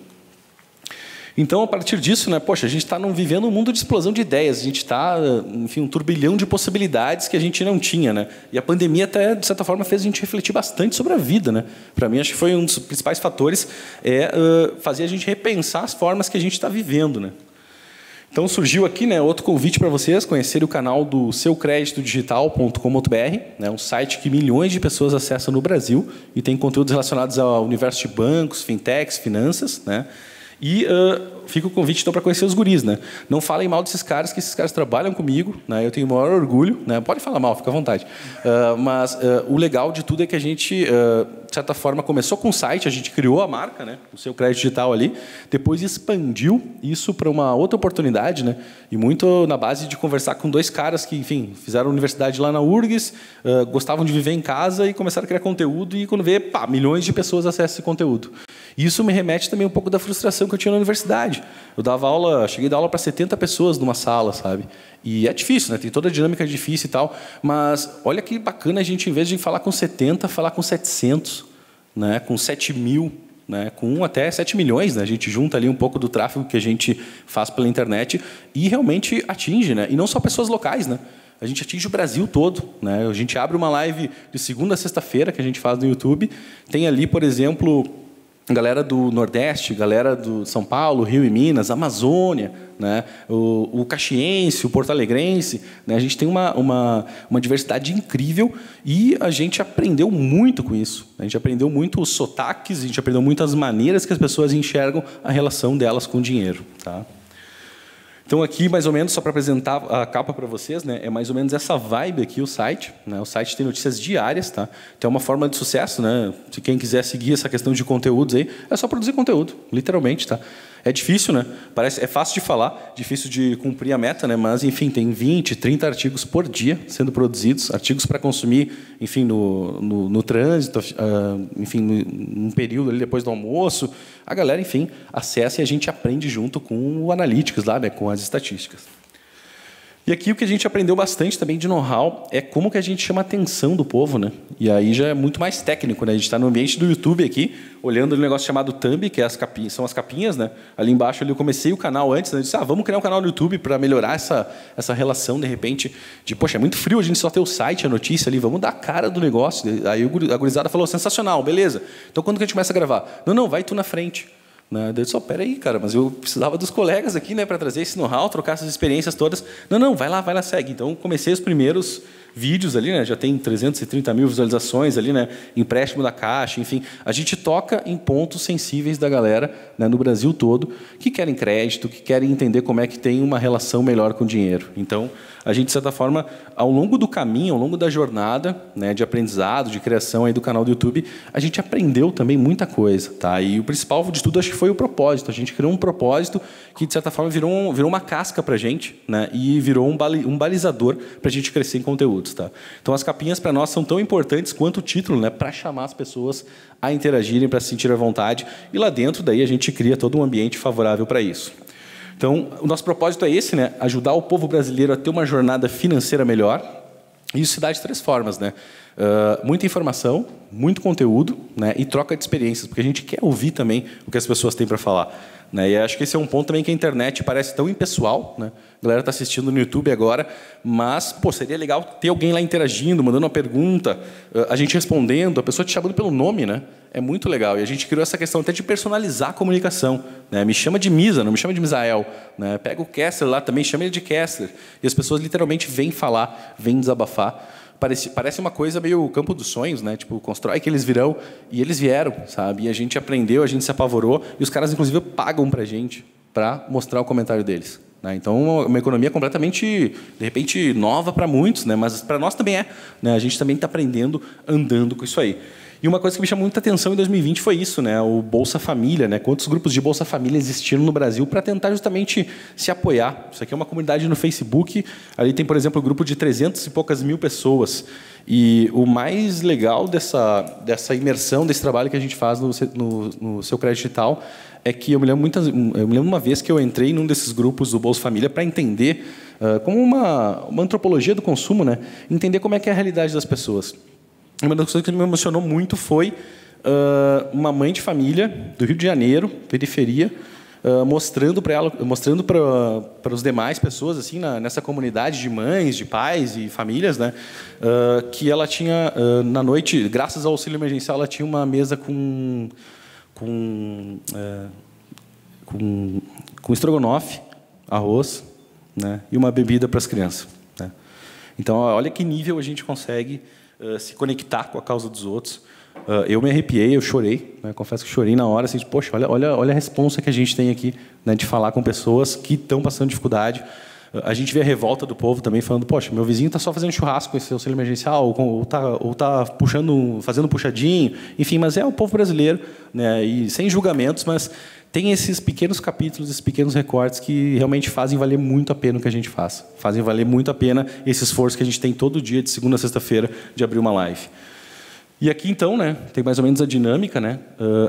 Então, a partir disso, né, poxa, a gente está vivendo um mundo de explosão de ideias, a gente está, enfim, um turbilhão de possibilidades que a gente não tinha, né? E a pandemia até, de certa forma, fez a gente refletir bastante sobre a vida, né? Para mim, acho que foi um dos principais fatores fazer a gente repensar as formas que a gente está vivendo, né? Então, surgiu aqui, né, outro convite para vocês conhecerem o canal do SeuCreditoDigital.com.br, né, um site que milhões de pessoas acessam no Brasil e tem conteúdos relacionados ao universo de bancos, fintechs, finanças, né? E fica o convite, então, para conhecer os guris, né? Não falem mal desses caras, que esses caras trabalham comigo, né? Eu tenho o maior orgulho, né? Pode falar mal, fica à vontade. Mas o legal de tudo é que a gente, de certa forma, começou com o site, a gente criou a marca, né? O Seu Crédito Digital ali, depois expandiu isso para uma outra oportunidade, né? E muito na base de conversar com dois caras que, enfim, fizeram universidade lá na URGS, gostavam de viver em casa e começaram a criar conteúdo e quando vê, pá, milhões de pessoas acessam esse conteúdo. Isso me remete também um pouco da frustração que eu tinha na universidade. Eu dava aula, cheguei a dar aula para 70 pessoas numa sala, sabe? E é difícil, né? Tem toda a dinâmica difícil e tal, mas olha que bacana a gente, em vez de falar com 70, falar com 700, né? Com 7 mil, né? Com até 7 milhões, né? A gente junta ali um pouco do tráfego que a gente faz pela internet e realmente atinge, né? E não só pessoas locais, né? A gente atinge o Brasil todo, né? A gente abre uma live de segunda a sexta-feira que a gente faz no YouTube, tem ali, por exemplo, galera do Nordeste, galera do São Paulo, Rio e Minas, Amazônia, né? o Caxiense, o Porto Alegrense, né? A gente tem uma diversidade incrível e a gente aprendeu muito com isso. A gente aprendeu muito os sotaques, a gente aprendeu muito as maneiras que as pessoas enxergam a relação delas com o dinheiro. Tá? Então, aqui, mais ou menos, só para apresentar a capa para vocês, né, é mais ou menos essa vibe aqui, o site. Né? O site tem notícias diárias, tá? Então, é uma forma de sucesso, né? Se quem quiser seguir essa questão de conteúdos aí, é só produzir conteúdo, literalmente, tá? É difícil, né? É fácil de falar, difícil de cumprir a meta, né? Mas, enfim, tem 20, 30 artigos por dia sendo produzidos, artigos para consumir, enfim, no trânsito, enfim, num período ali depois do almoço. A galera, enfim, acessa e a gente aprende junto com o Analytics lá, né? Com as estatísticas. E aqui o que a gente aprendeu bastante também de know-how é como que a gente chama a atenção do povo, né? E aí já é muito mais técnico, né? A gente está no ambiente do YouTube aqui, olhando um negócio chamado Thumb, que é são as capinhas, né? Ali embaixo ali eu comecei o canal antes, né? Eu disse, vamos criar um canal no YouTube para melhorar essa relação, de repente, de, poxa, é muito frio, a gente só tem o site, a notícia ali, vamos dar a cara do negócio. Aí a gurizada falou, sensacional, beleza. Então, quando que a gente começa a gravar? Não, vai tu na frente. Eu disse, peraí, cara, mas eu precisava dos colegas aqui, né, para trazer esse know-how, trocar essas experiências todas. Não, vai lá, segue. Então, comecei os primeiros vídeos ali, né, já tem 330 mil visualizações ali, né, empréstimo da Caixa, enfim. A gente toca em pontos sensíveis da galera, né, no Brasil todo, que querem crédito, que querem entender como é que tem uma relação melhor com o dinheiro. Então, a gente, de certa forma, ao longo do caminho, ao longo da jornada, né, de aprendizado, de criação aí do canal do YouTube, a gente aprendeu também muita coisa. Tá? E o principal de tudo, acho que foi o propósito. A gente criou um propósito que, de certa forma, virou uma casca para a gente, né, e virou um balizador para a gente crescer em conteúdos. Tá? Então, as capinhas, para nós, são tão importantes quanto o título, né, para chamar as pessoas a interagirem, para se sentir à vontade. E lá dentro, daí, a gente cria todo um ambiente favorável para isso. Então, o nosso propósito é esse, né? Ajudar o povo brasileiro a ter uma jornada financeira melhor. E isso se dá de 3 formas, né? Muita informação, muito conteúdo, né? E troca de experiências, porque a gente quer ouvir também o que as pessoas têm para falar. Né? E acho que esse é um ponto também que a internet parece tão impessoal, né? A galera está assistindo no YouTube agora, mas seria legal ter alguém lá interagindo, mandando uma pergunta, a gente respondendo, a pessoa te chamando pelo nome, né? É muito legal. E a gente criou essa questão até de personalizar a comunicação. Né? Me chama de Misa, não me chama de Misael. Né? Pega o Kessler lá também, chama ele de Kessler. E as pessoas literalmente vêm falar, vêm desabafar. Parece uma coisa meio campo dos sonhos, né? Tipo, constrói que eles virão, e eles vieram, sabe? E a gente aprendeu, a gente se apavorou, e os caras, inclusive, pagam para a gente para mostrar o comentário deles. Né? Então, uma economia completamente, de repente, nova para muitos, né? Mas para nós também é. Né? A gente também está aprendendo, andando com isso aí. E uma coisa que me chamou muita atenção em 2020 foi isso, né? O Bolsa Família, né? Quantos grupos de Bolsa Família existiram no Brasil para tentar justamente se apoiar. Isso aqui é uma comunidade no Facebook. Ali tem, por exemplo, um grupo de 300 e poucas mil pessoas. E o mais legal dessa imersão, desse trabalho que a gente faz no Seu Crédito Digital, é que eu me lembro uma vez que eu entrei num desses grupos do Bolsa Família para entender, como uma antropologia do consumo, né? Entender como é que é a realidade das pessoas. Uma das coisas que me emocionou muito foi uma mãe de família do Rio de Janeiro, periferia, mostrando para os demais pessoas assim nessa comunidade de mães, de pais e famílias, né, que ela tinha na noite, graças ao auxílio emergencial, ela tinha uma mesa com estrogonofe, arroz, né, e uma bebida para as crianças, né. Então, olha que nível a gente consegue se conectar com a causa dos outros. Eu me arrepiei, eu chorei, né? Confesso que chorei na hora, assim, poxa, olha a responsa que a gente tem aqui, né, de falar com pessoas que estão passando dificuldade. A gente vê a revolta do povo também falando, poxa, meu vizinho está só fazendo churrasco com esse auxílio emergencial, ou tá fazendo puxadinho, enfim, mas é o povo brasileiro, né, e sem julgamentos, mas tem esses pequenos capítulos, esses pequenos recortes que realmente fazem valer muito a pena o que a gente faz, fazem valer muito a pena esse esforço que a gente tem todo dia, de segunda a sexta-feira, de abrir uma live. E aqui, então, né, tem mais ou menos a dinâmica, né?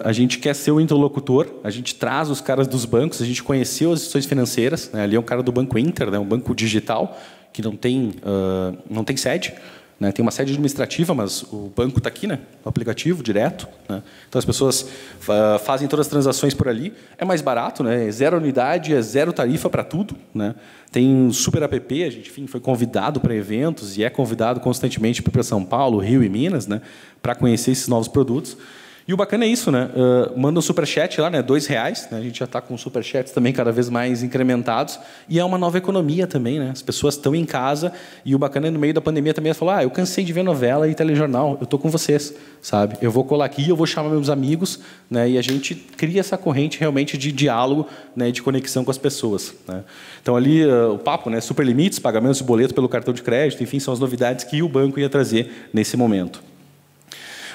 A gente quer ser o interlocutor, a gente traz os caras dos bancos, a gente conheceu as instituições financeiras, né? Ali é um cara do Banco Inter, né, um banco digital, que não tem sede, né? Tem uma sede administrativa, mas o banco está aqui, né, no aplicativo, direto, né? Então, as pessoas fazem todas as transações por ali. É mais barato, né? É 0 unidade, é 0 tarifa para tudo, né? Tem um super app, a gente, enfim, foi convidado para eventos e é convidado constantemente para São Paulo, Rio e Minas, né, para conhecer esses novos produtos. E o bacana é isso, né? Manda um superchat lá, né? R$2, né? A gente já está com superchats também cada vez mais incrementados. E é uma nova economia também, né? As pessoas estão em casa e o bacana é no meio da pandemia também falar, eu cansei de ver novela e telejornal, eu estou com vocês, sabe? Eu vou colar aqui, eu vou chamar meus amigos, né? E a gente cria essa corrente realmente de diálogo, né? De conexão com as pessoas, né? Então ali o papo, né? Superlimites, pagamentos de boleto pelo cartão de crédito, enfim, são as novidades que o banco ia trazer nesse momento.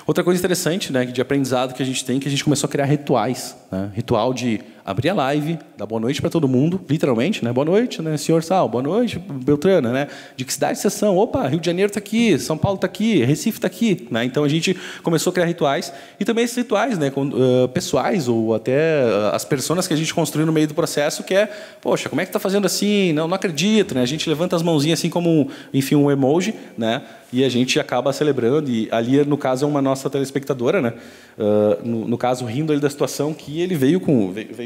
Outra coisa interessante, né, de aprendizado que a gente tem, que a gente começou a criar rituais, né? Ritual de abrir a live, dar boa noite para todo mundo, literalmente, né? Boa noite, né, senhor Sal, boa noite, Beltrana, né? De que cidade vocês são? Opa, Rio de Janeiro está aqui, São Paulo está aqui, Recife está aqui, né? Então a gente começou a criar rituais e também esses rituais, né, pessoais ou até as personas que a gente construiu no meio do processo, que é, poxa, como é que está fazendo assim? Não acredito, né? A gente levanta as mãozinhas assim como, enfim, um emoji, né? E a gente acaba celebrando, e ali, no caso, é uma nossa telespectadora, né? No caso, rindo ali da situação, que ele veio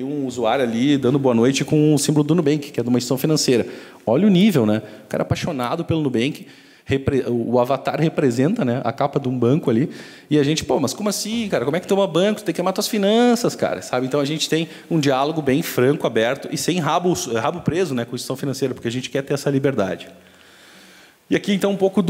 um usuário ali dando boa noite com o símbolo do Nubank, que é de uma instituição financeira. Olha o nível, né? O cara apaixonado pelo Nubank, o avatar representa, né, a capa de um banco ali, e a gente, pô, mas como assim, cara? Como é que toma banco? Tu tem que amar tuas finanças, cara, sabe? Então a gente tem um diálogo bem franco, aberto, e sem rabo preso, né, com a instituição financeira, porque a gente quer ter essa liberdade. E aqui, então, um pouco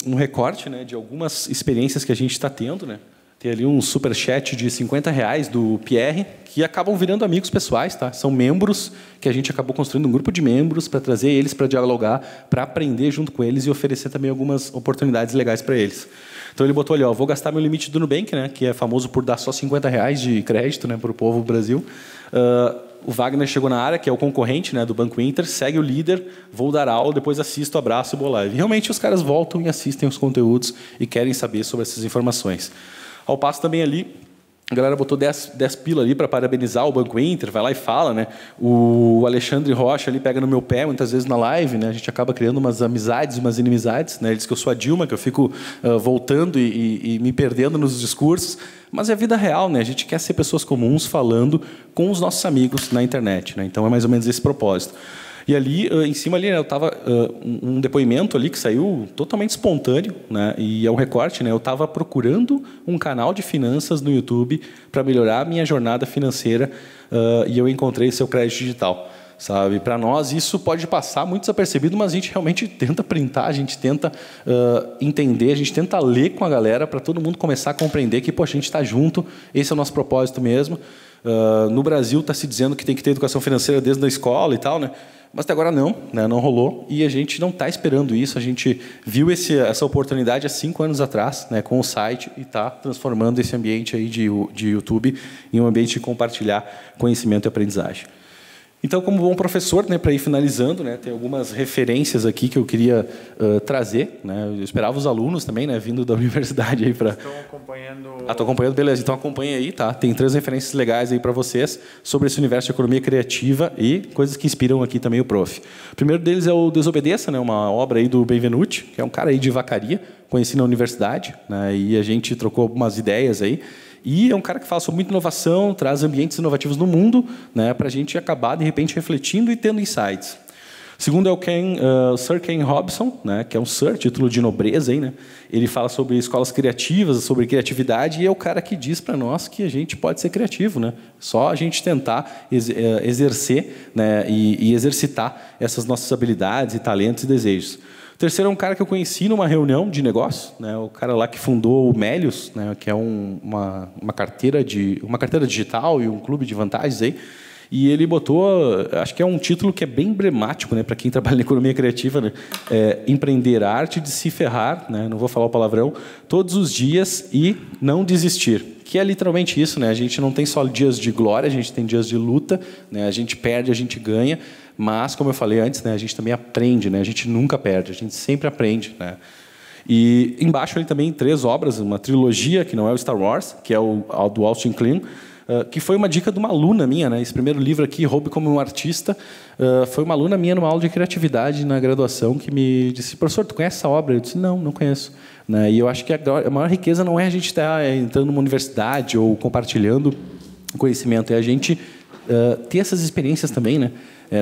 um recorte, né, de algumas experiências que a gente está tendo, né? Tem ali um superchat de R$50 do Pierre, que acabam virando amigos pessoais, tá? São membros que a gente acabou construindo um grupo de membros para trazer eles para dialogar, para aprender junto com eles e oferecer também algumas oportunidades legais para eles. Então ele botou ali, ó, vou gastar meu limite do Nubank, né, que é famoso por dar só R$50 de crédito, né, para o povo do Brasil. O Wagner chegou na área, que é o concorrente, né, do Banco Inter, segue o líder, vou dar aula, depois assisto, abraço e boa live. Realmente os caras voltam e assistem os conteúdos e querem saber sobre essas informações. Ao passo também ali, a galera botou 10 pila ali para parabenizar o Banco Inter, vai lá e fala, né? O Alexandre Rocha ali pega no meu pé muitas vezes na live, né? A gente acaba criando umas amizades, umas inimizades, né? Ele diz que eu sou a Dilma, que eu fico voltando e me perdendo nos discursos, mas é a vida real, né? A gente quer ser pessoas comuns falando com os nossos amigos na internet, né? Então é mais ou menos esse propósito. E ali, em cima ali, né, eu estava um depoimento ali que saiu totalmente espontâneo, né, e é um recorte, né, eu estava procurando um canal de finanças no YouTube para melhorar a minha jornada financeira e eu encontrei Seu Crédito Digital, sabe? Para nós isso pode passar muito desapercebido, mas a gente realmente tenta printar, a gente tenta entender, a gente tenta ler com a galera para todo mundo começar a compreender que, poxa, a gente está junto, esse é o nosso propósito mesmo. No Brasil está se dizendo que tem que ter educação financeira desde a escola e tal, né? Mas até agora não, né? Não rolou, e a gente não está esperando isso. A gente viu essa oportunidade há 5 anos atrás, né, com o site, e está transformando esse ambiente aí de YouTube em um ambiente de compartilhar conhecimento e aprendizagem. Então, como bom professor, né, para ir finalizando, né, tem algumas referências aqui que eu queria trazer, né? Eu esperava os alunos também, né, vindo da universidade aí para. Estão acompanhando. Estou acompanhando, beleza. Então acompanha aí, tá? Tem 3 referências legais aí para vocês sobre esse universo de economia criativa e coisas que inspiram aqui também o prof. O primeiro deles é o Desobedeça, né, uma obra aí do Benvenuti, que é um cara aí de Vacaria, conheci na universidade, né, e a gente trocou algumas ideias aí. E é um cara que fala sobre muita inovação, traz ambientes inovativos no mundo, né, para a gente acabar, de repente, refletindo e tendo insights. Segundo é o Sir Ken Robson, né, que é um Sir, título de nobreza. Aí, né? Ele fala sobre escolas criativas, sobre criatividade, e é o cara que diz para nós que a gente pode ser criativo. Né? Só a gente tentar exercer, né, e exercitar essas nossas habilidades e talentos e desejos. O terceiro é um cara que eu conheci numa reunião de negócio, né, o cara lá que fundou o Melius, né, que é uma carteira digital e um clube de vantagens aí. E ele botou, acho que é um título que é bem emblemático, né, para quem trabalha na economia criativa, né, empreender a arte de se ferrar, né, não vou falar o palavrão, todos os dias e não desistir. Que é literalmente isso, né? A gente não tem só dias de glória, a gente tem dias de luta, né? A gente perde, a gente ganha, mas, como eu falei antes, né, a gente também aprende, né? A gente nunca perde, a gente sempre aprende, né? E embaixo ele também 3 obras, uma trilogia, que não é o Star Wars, que é o do Austin Kleon, que foi uma dica de uma aluna minha, né? Esse primeiro livro aqui, Roube como um Artista, foi uma aluna minha numa aula de criatividade na graduação que me disse: professor, tu conhece essa obra? Eu disse: não conheço. Né? E eu acho que a maior riqueza não é a gente estar entrando numa universidade ou compartilhando conhecimento, é a gente ter essas experiências também, né?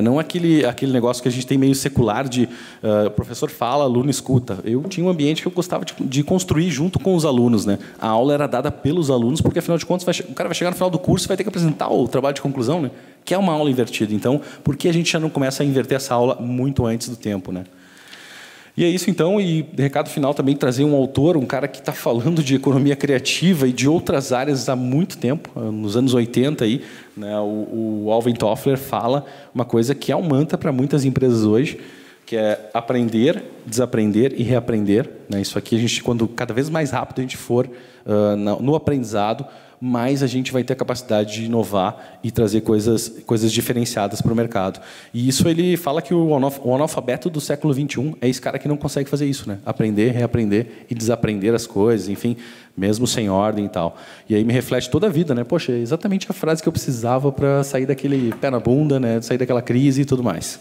Não aquele negócio que a gente tem meio secular de o professor fala, aluno escuta. Eu tinha um ambiente que eu gostava de construir junto com os alunos, né? A aula era dada pelos alunos, porque, afinal de contas, o cara vai chegar no final do curso e vai ter que apresentar o trabalho de conclusão, né? Que é uma aula invertida. Então, por que a gente já não começa a inverter essa aula muito antes do tempo, né? E é isso, então, e recado final também, trazer um autor, um cara que está falando de economia criativa e de outras áreas há muito tempo, nos anos 80, aí, né, o Alvin Toffler fala uma coisa que é um mantra para muitas empresas hoje, que é aprender, desaprender e reaprender. Né? Isso aqui, quando cada vez mais rápido a gente for no aprendizado, mais a gente vai ter a capacidade de inovar e trazer coisas diferenciadas para o mercado. E isso ele fala que o analfabeto do século XXI é esse cara que não consegue fazer isso, né? Aprender, reaprender e desaprender as coisas, enfim, mesmo sem ordem e tal. E aí me reflete toda a vida, né? Poxa, é exatamente a frase que eu precisava para sair daquele pé na bunda, né? Sair daquela crise e tudo mais.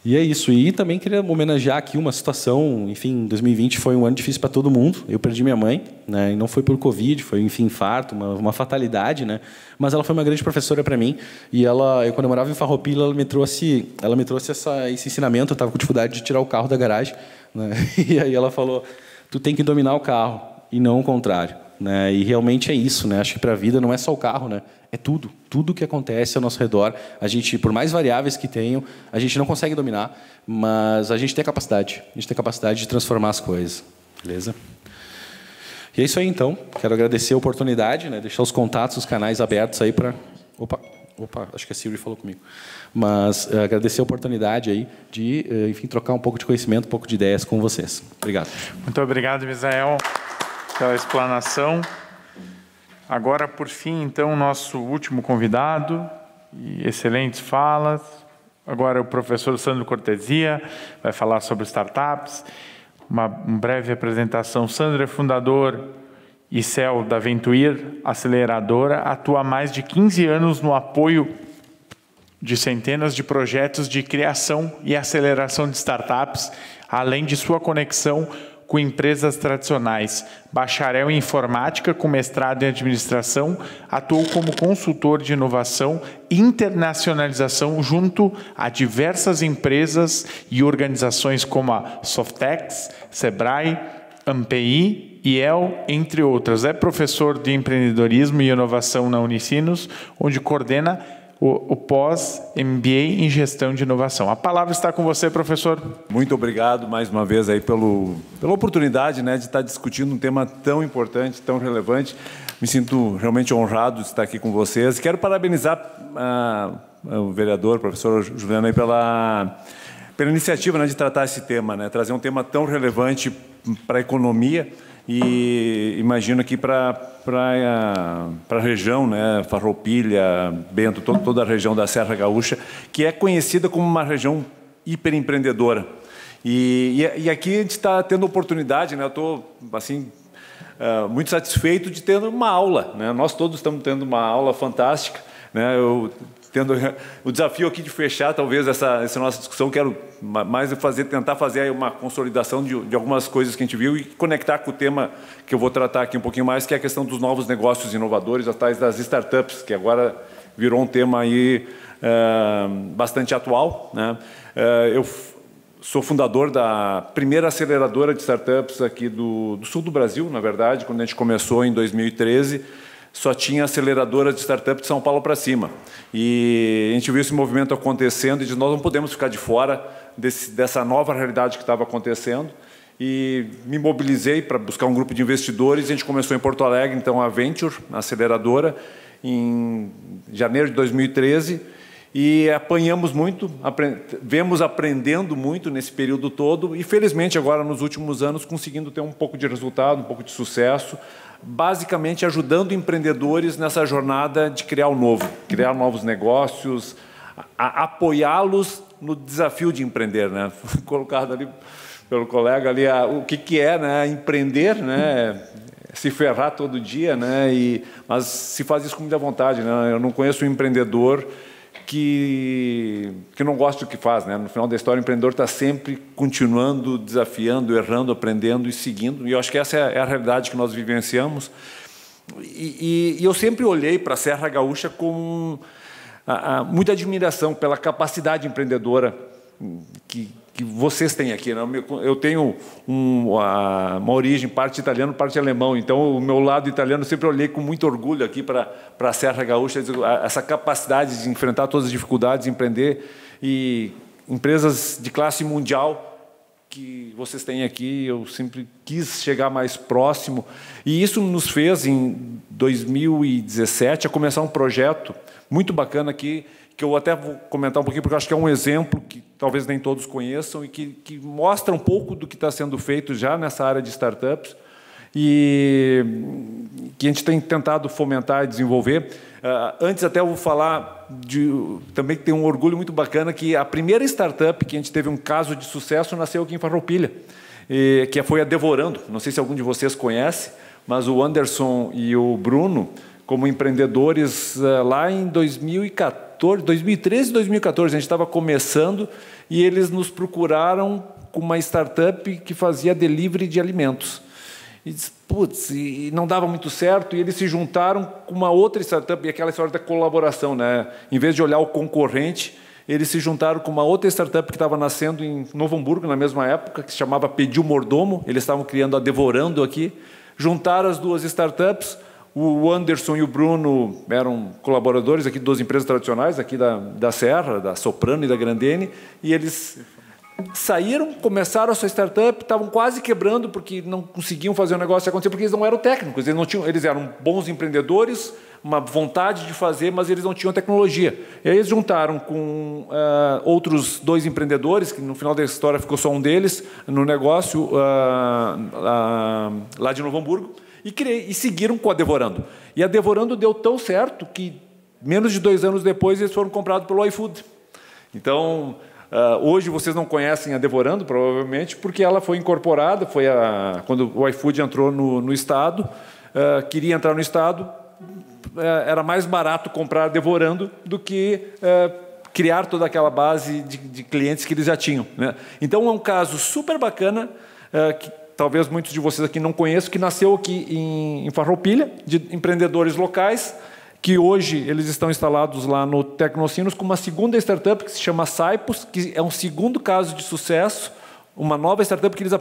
E é isso. E também queria homenagear aqui uma situação, enfim, 2020 foi um ano difícil para todo mundo. Eu perdi minha mãe, né? E não foi por Covid, foi, enfim, infarto, uma fatalidade, né? Mas ela foi uma grande professora para mim. E eu, quando eu morava em Farroupilha, ela me trouxe esse ensinamento. Eu estava com dificuldade de tirar o carro da garagem, né? E aí ela falou: tu tem que dominar o carro e não o contrário. Né? E realmente é isso, né? Acho que para a vida não é só o carro, né? É tudo que acontece ao nosso redor. A gente, por mais variáveis que tenham, a gente não consegue dominar, mas a gente tem a capacidade. A gente tem a capacidade de transformar as coisas, beleza? E é isso aí, então. Quero agradecer a oportunidade, né? Deixar os contatos, os canais abertos aí para... Opa, acho que a Siri falou comigo. Mas agradecer a oportunidade aí de, enfim, trocar um pouco de conhecimento, um pouco de ideias com vocês. Obrigado. Muito obrigado, Misael, pela explanação. Agora, por fim, então, nosso último convidado, e excelentes falas. Agora o professor Sandro Cortesia vai falar sobre startups. Uma breve apresentação. Sandro é fundador e CEO da Ventuir Aceleradora, atua há mais de 15 anos no apoio de centenas de projetos de criação e aceleração de startups, além de sua conexão com empresas tradicionais. Bacharel em informática com mestrado em administração, atuou como consultor de inovação e internacionalização junto a diversas empresas e organizações como a Softex, Sebrae, Ampi, IEL, entre outras. É professor de empreendedorismo e inovação na Unicinos, onde coordena o pós-MBA em Gestão de Inovação. A palavra está com você, professor. Muito obrigado mais uma vez aí pela oportunidade, né, de estar discutindo um tema tão importante, tão relevante. Me sinto realmente honrado de estar aqui com vocês. Quero parabenizar o vereador, o professor Juliano, aí pela iniciativa, né, de tratar esse tema, né, trazer um tema tão relevante para a economia. E imagino aqui para a região, né, Farroupilha, Bento, toda a região da Serra Gaúcha, que é conhecida como uma região hiperempreendedora. E aqui a gente está tendo oportunidade, né, eu estou assim, muito satisfeito de ter uma aula. Né, nós todos estamos tendo uma aula fantástica. Né, eu tendo o desafio aqui de fechar talvez essa nossa discussão. Quero mais tentar fazer aí uma consolidação de algumas coisas que a gente viu e conectar com o tema que eu vou tratar aqui um pouquinho mais, que é a questão dos novos negócios inovadores, as tais das startups, que agora virou um tema aí bastante atual, né? Eu sou fundador da primeira aceleradora de startups aqui do sul do Brasil, na verdade. Quando a gente começou em 2013, só tinha aceleradora de startup de São Paulo para cima. E a gente viu esse movimento acontecendo e disse, nós não podemos ficar de fora dessa nova realidade que estava acontecendo. E me mobilizei para buscar um grupo de investidores. A gente começou em Porto Alegre, então, a Venture, a aceleradora, em janeiro de 2013. E apanhamos muito, vemos aprendendo muito nesse período todo e, felizmente, agora, nos últimos anos, conseguindo ter um pouco de resultado, um pouco de sucesso, basicamente ajudando empreendedores nessa jornada de criar o novo, criar novos negócios, apoiá-los no desafio de empreender, né? Foi colocado ali pelo colega ali o que é, né, empreender, né? Se ferrar todo dia, né? Mas se faz isso com muita vontade, né? Eu não conheço um empreendedor que não gosta do que faz, né? No final da história, o empreendedor está sempre continuando, desafiando, errando, aprendendo e seguindo. E eu acho que essa é a realidade que nós vivenciamos. E eu sempre olhei para a Serra Gaúcha com muita admiração pela capacidade empreendedora que vocês têm aqui, né? Eu tenho uma origem, parte italiana, parte alemão, então o meu lado italiano sempre olhei com muito orgulho aqui para a Serra Gaúcha, essa capacidade de enfrentar todas as dificuldades, empreender, e empresas de classe mundial que vocês têm aqui, eu sempre quis chegar mais próximo, e isso nos fez, em 2017, a começar um projeto muito bacana aqui, que eu até vou comentar um pouquinho, porque eu acho que é um exemplo que talvez nem todos conheçam e que mostra um pouco do que está sendo feito já nessa área de startups e que a gente tem tentado fomentar e desenvolver. Antes até eu vou falar também que tem um orgulho muito bacana que a primeira startup que a gente teve um caso de sucesso nasceu aqui em Farroupilha, que foi a Devorando. Não sei se algum de vocês conhece, mas o Anderson e o Bruno, como empreendedores lá em 2013 e 2014, a gente estava começando e eles nos procuraram com uma startup que fazia delivery de alimentos. E disse, putz, e não dava muito certo, e eles se juntaram com uma outra startup, e aquela história da colaboração, né? Em vez de olhar o concorrente, eles se juntaram com uma outra startup que estava nascendo em Novo Hamburgo, na mesma época, que se chamava Pediu Mordomo, eles estavam criando a Devorando aqui, juntaram as duas startups. O Anderson e o Bruno eram colaboradores aqui de duas empresas tradicionais, aqui da Serra, da Soprano e da Grandene, e eles saíram, começaram a sua startup, estavam quase quebrando porque não conseguiam fazer o negócio acontecer, porque eles não eram técnicos, eles eram bons empreendedores, uma vontade de fazer, mas eles não tinham tecnologia. E aí eles juntaram com outros dois empreendedores, que no final da história ficou só um deles, no negócio lá de Novo Hamburgo, e seguiram com a Devorando. E a Devorando deu tão certo que, menos de 2 anos depois, eles foram comprados pelo iFood. Então, hoje vocês não conhecem a Devorando, provavelmente, porque ela foi incorporada, quando o iFood entrou no Estado, queria entrar no Estado, era mais barato comprar a Devorando do que criar toda aquela base de clientes que eles já tinham, né? Então, é um caso super bacana, que talvez muitos de vocês aqui não conheçam, que nasceu aqui em Farroupilha, de empreendedores locais, que hoje eles estão instalados lá no Tecnocinos com uma segunda startup que se chama Saipos, que é um segundo caso de sucesso, uma nova startup que eles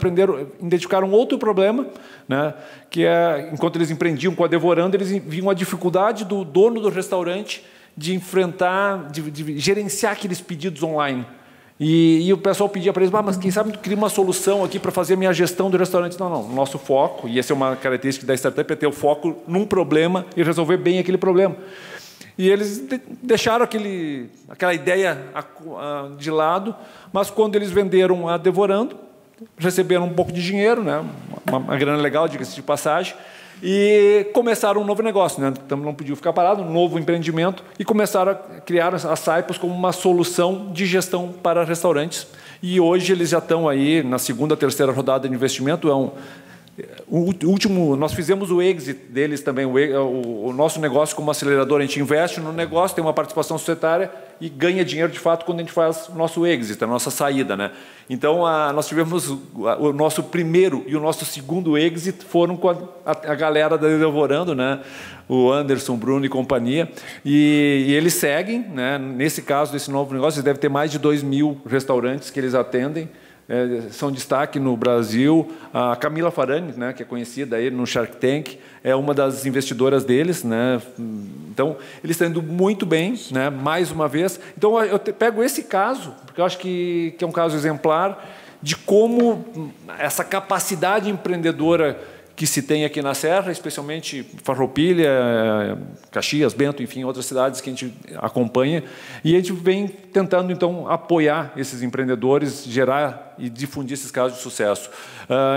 identificaram outro problema, né, que é, enquanto eles empreendiam com a Devorando, eles viam a dificuldade do dono do restaurante de enfrentar, de gerenciar aqueles pedidos online. E o pessoal pedia para eles, mas quem sabe cria uma solução aqui para fazer a minha gestão do restaurante. Não, o nosso foco, e essa é uma característica da startup, é ter o foco num problema e resolver bem aquele problema. E eles deixaram aquela ideia de lado, mas quando eles venderam a Devorando, receberam um pouco de dinheiro, né? uma grana legal, diga-se de passagem, e começaram um novo negócio, né? Então não podiam ficar parados, um novo empreendimento, e começaram a criar a Saipos como uma solução de gestão para restaurantes. E hoje eles já estão aí na segunda, terceira rodada de investimento, nós fizemos o exit deles também, o nosso negócio como acelerador, a gente investe no negócio, tem uma participação societária e ganha dinheiro de fato quando a gente faz o nosso exit, a nossa saída, né? Então, nós tivemos o nosso primeiro e o nosso segundo exit foram com a galera da Edevorando, né? O Anderson, Bruno e companhia, e eles seguem, né? Nesse caso desse novo negócio, eles devem ter mais de 2.000 restaurantes que eles atendem. São destaque no Brasil. A Camila Farani, né, que é conhecida aí no Shark Tank, é uma das investidoras deles, né? Então, eles estão indo muito bem, né, mais uma vez. Então, eu pego esse caso, porque eu acho que é um caso exemplar de como essa capacidade empreendedora que se tem aqui na Serra, especialmente Farroupilha, Caxias, Bento, enfim, outras cidades que a gente acompanha, e a gente vem tentando, então, apoiar esses empreendedores, gerar e difundir esses casos de sucesso.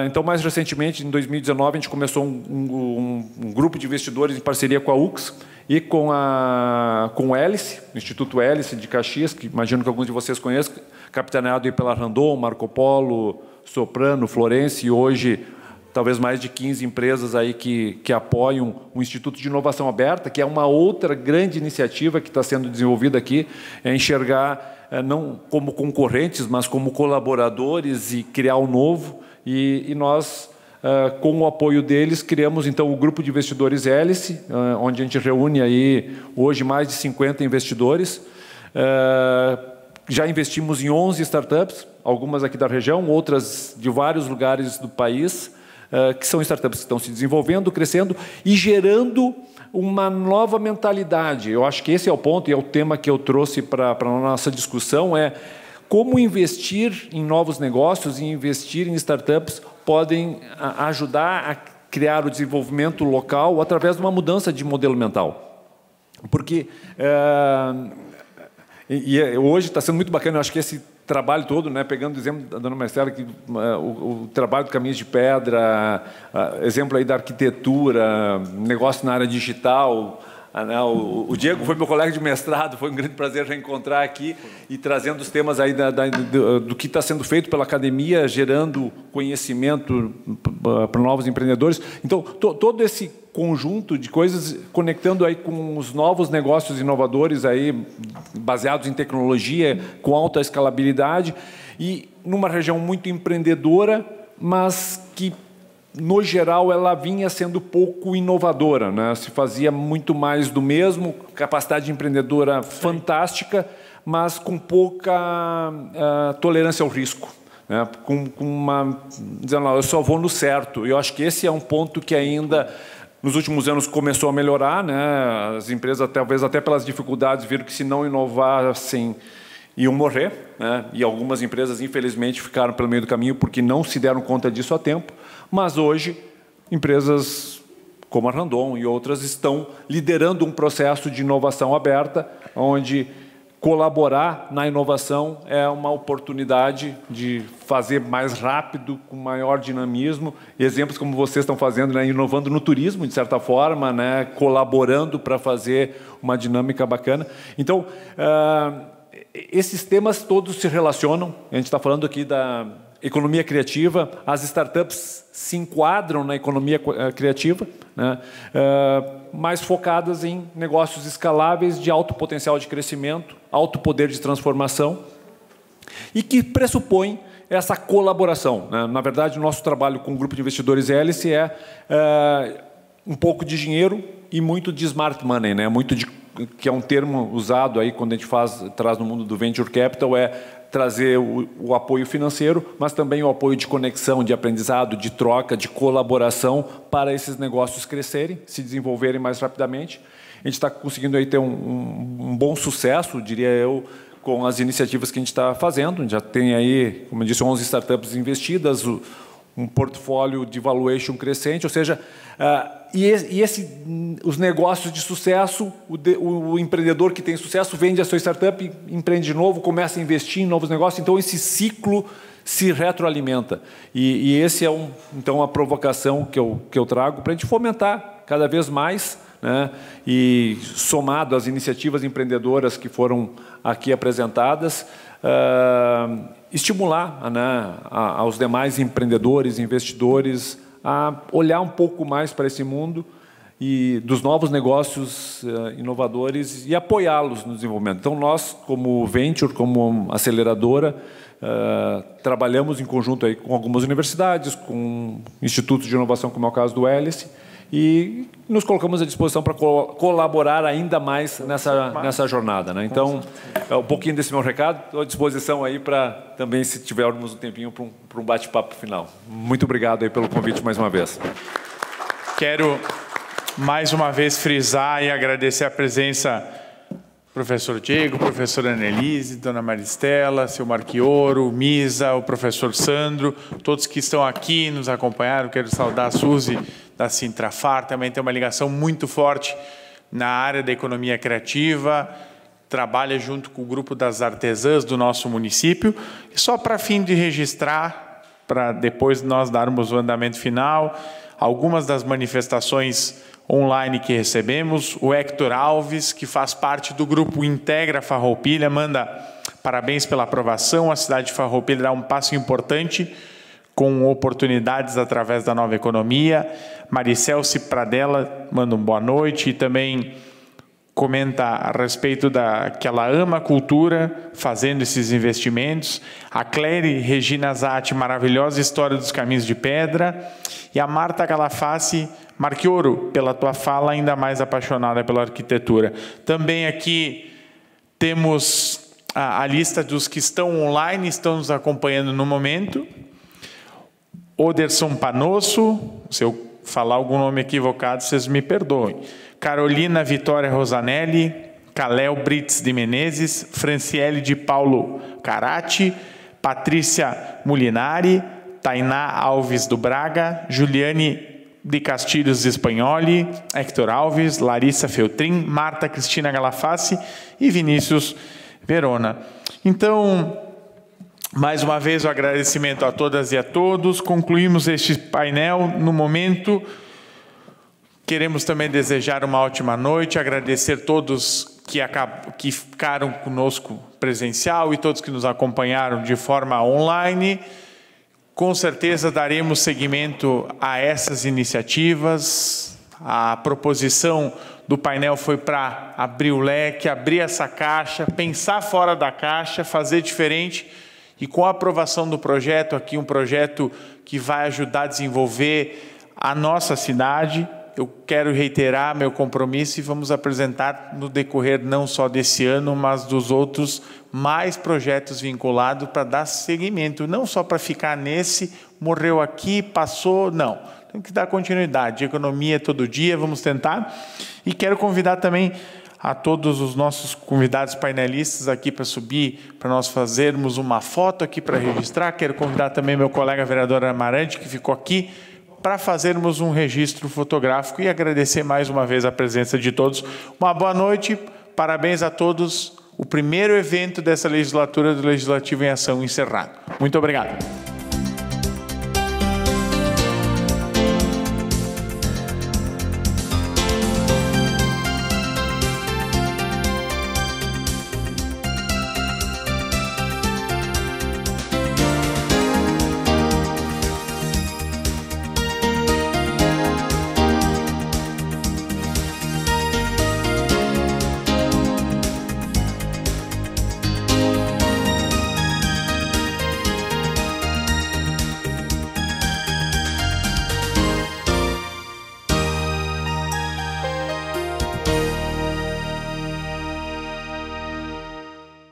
Então, mais recentemente, em 2019, a gente começou um grupo de investidores em parceria com a UX e com o Hélice, o Instituto Hélice de Caxias, que imagino que alguns de vocês conheçam, capitaneado aí pela Randon, Marco Polo, Soprano, Florence, e hoje talvez mais de 15 empresas aí que apoiam o Instituto de Inovação Aberta, que é uma outra grande iniciativa que está sendo desenvolvida aqui, é enxergar não como concorrentes, mas como colaboradores e criar um novo. E nós, com o apoio deles, criamos então o Grupo de Investidores Hélice, onde a gente reúne aí hoje mais de 50 investidores. Já investimos em 11 startups, algumas aqui da região, outras de vários lugares do país, que são startups que estão se desenvolvendo, crescendo e gerando uma nova mentalidade. Eu acho que esse é o ponto e é o tema que eu trouxe para a nossa discussão, é como investir em novos negócios e investir em startups podem ajudar a criar o desenvolvimento local através de uma mudança de modelo mental. Porque hoje está sendo muito bacana, eu acho que esse trabalho todo, né, pegando o exemplo da dona Marcela, que, o trabalho do Caminhos de Pedra, exemplo aí da arquitetura, negócio na área digital. O Diego foi meu colega de mestrado, foi um grande prazer reencontrar aqui e trazendo os temas aí do que está sendo feito pela academia, gerando conhecimento para novos empreendedores. Então, todo esse conjunto de coisas conectando aí com os novos negócios inovadores aí, baseados em tecnologia, com alta escalabilidade e numa região muito empreendedora, mas que no geral, ela vinha sendo pouco inovadora, né? Se fazia muito mais do mesmo, capacidade empreendedora fantástica, mas com pouca tolerância ao risco, né? Com uma dizendo, eu só vou no certo. E eu acho que esse é um ponto que ainda nos últimos anos começou a melhorar, né? As empresas, talvez até pelas dificuldades, viram que se não inovassem iam morrer, né? E algumas empresas, infelizmente, ficaram pelo meio do caminho porque não se deram conta disso a tempo. Mas hoje, empresas como a Randon e outras estão liderando um processo de inovação aberta, onde colaborar na inovação é uma oportunidade de fazer mais rápido, com maior dinamismo. Exemplos como vocês estão fazendo, né, inovando no turismo, de certa forma, né, colaborando para fazer uma dinâmica bacana. Então, esses temas todos se relacionam. A gente está falando aqui da economia criativa, as startups se enquadram na economia criativa, né, mais focadas em negócios escaláveis de alto potencial de crescimento, alto poder de transformação e que pressupõem essa colaboração, né? Na verdade, o nosso trabalho com o Grupo de Investidores Hélice é um pouco de dinheiro e muito de smart money, né? Que é um termo usado aí quando a gente traz no mundo do venture capital, trazer o apoio financeiro, mas também o apoio de conexão, de aprendizado, de troca, de colaboração para esses negócios crescerem, se desenvolverem mais rapidamente. A gente está conseguindo aí ter um bom sucesso, diria eu, com as iniciativas que a gente está fazendo. A gente já tem aí, como eu disse, 11 startups investidas, um portfólio de valuation crescente, ou seja, os negócios de sucesso, o empreendedor que tem sucesso vende a sua startup, empreende de novo, começa a investir em novos negócios, então esse ciclo se retroalimenta. E esse é então a provocação que eu trago para a gente fomentar cada vez mais, né, e somado às iniciativas empreendedoras que foram aqui apresentadas, estimular, né, aos demais empreendedores, investidores, a olhar um pouco mais para esse mundo e dos novos negócios inovadores e apoiá-los no desenvolvimento. Então, nós, como Venture, como aceleradora, trabalhamos em conjunto aí com algumas universidades, com institutos de inovação, como é o caso do Hélice, e nos colocamos à disposição para colaborar ainda mais nessa jornada, né? Então, um pouquinho desse meu recado, estou à disposição aí para também, se tivermos um tempinho, para um bate-papo final. Muito obrigado aí pelo convite mais uma vez. Quero mais uma vez frisar e agradecer a presença do professor Diego, professora Annelise, dona Maristela, seu Marchioro, Misa, o professor Sandro, todos que estão aqui nos acompanharam. Quero saudar a Suzy da Sintrafar, também tem uma ligação muito forte na área da economia criativa, trabalha junto com o grupo das artesãs do nosso município. E só para fim de registrar, para depois nós darmos o andamento final, algumas das manifestações online que recebemos. O Hector Alves, que faz parte do grupo Integra Farroupilha, manda parabéns pela aprovação. A cidade de Farroupilha dá um passo importante com oportunidades através da nova economia. Maricelce Pradella manda um boa noite e também comenta a respeito que ela ama a cultura, fazendo esses investimentos. A Cléry Regina Zatti, maravilhosa história dos caminhos de pedra. E a Marta Galaface, Marchioro, pela tua fala, ainda mais apaixonada pela arquitetura. Também aqui temos a lista dos que estão online, estão nos acompanhando no momento. Oderson Panosso, se eu falar algum nome equivocado, vocês me perdoem. Carolina Vitória Rosanelli, Caléo Brits de Menezes, Franciele de Paulo Carati, Patrícia Mulinari, Tainá Alves do Braga, Juliane de Castilhos Espanholi, Hector Alves, Larissa Feltrin, Marta Cristina Galaface e Vinícius Verona. Então, mais uma vez o agradecimento a todas e a todos. Concluímos este painel no momento. Queremos também desejar uma ótima noite, agradecer todos que ficaram conosco presencial e todos que nos acompanharam de forma online. Com certeza daremos seguimento a essas iniciativas. A proposição do painel foi para abrir o leque, abrir essa caixa, pensar fora da caixa, fazer diferente. E com a aprovação do projeto aqui, um projeto que vai ajudar a desenvolver a nossa cidade, eu quero reiterar meu compromisso e vamos apresentar no decorrer não só desse ano, mas dos outros mais projetos vinculados para dar seguimento, não só para ficar nesse, morreu aqui, passou, não. Tem que dar continuidade, economia todo dia, vamos tentar. E quero convidar também a todos os nossos convidados painelistas aqui para subir, para nós fazermos uma foto aqui para registrar. Quero convidar também meu colega vereador Amarante, que ficou aqui, para fazermos um registro fotográfico e agradecer mais uma vez a presença de todos. Uma boa noite, parabéns a todos. O primeiro evento dessa legislatura do Legislativo em Ação encerrado. Muito obrigado.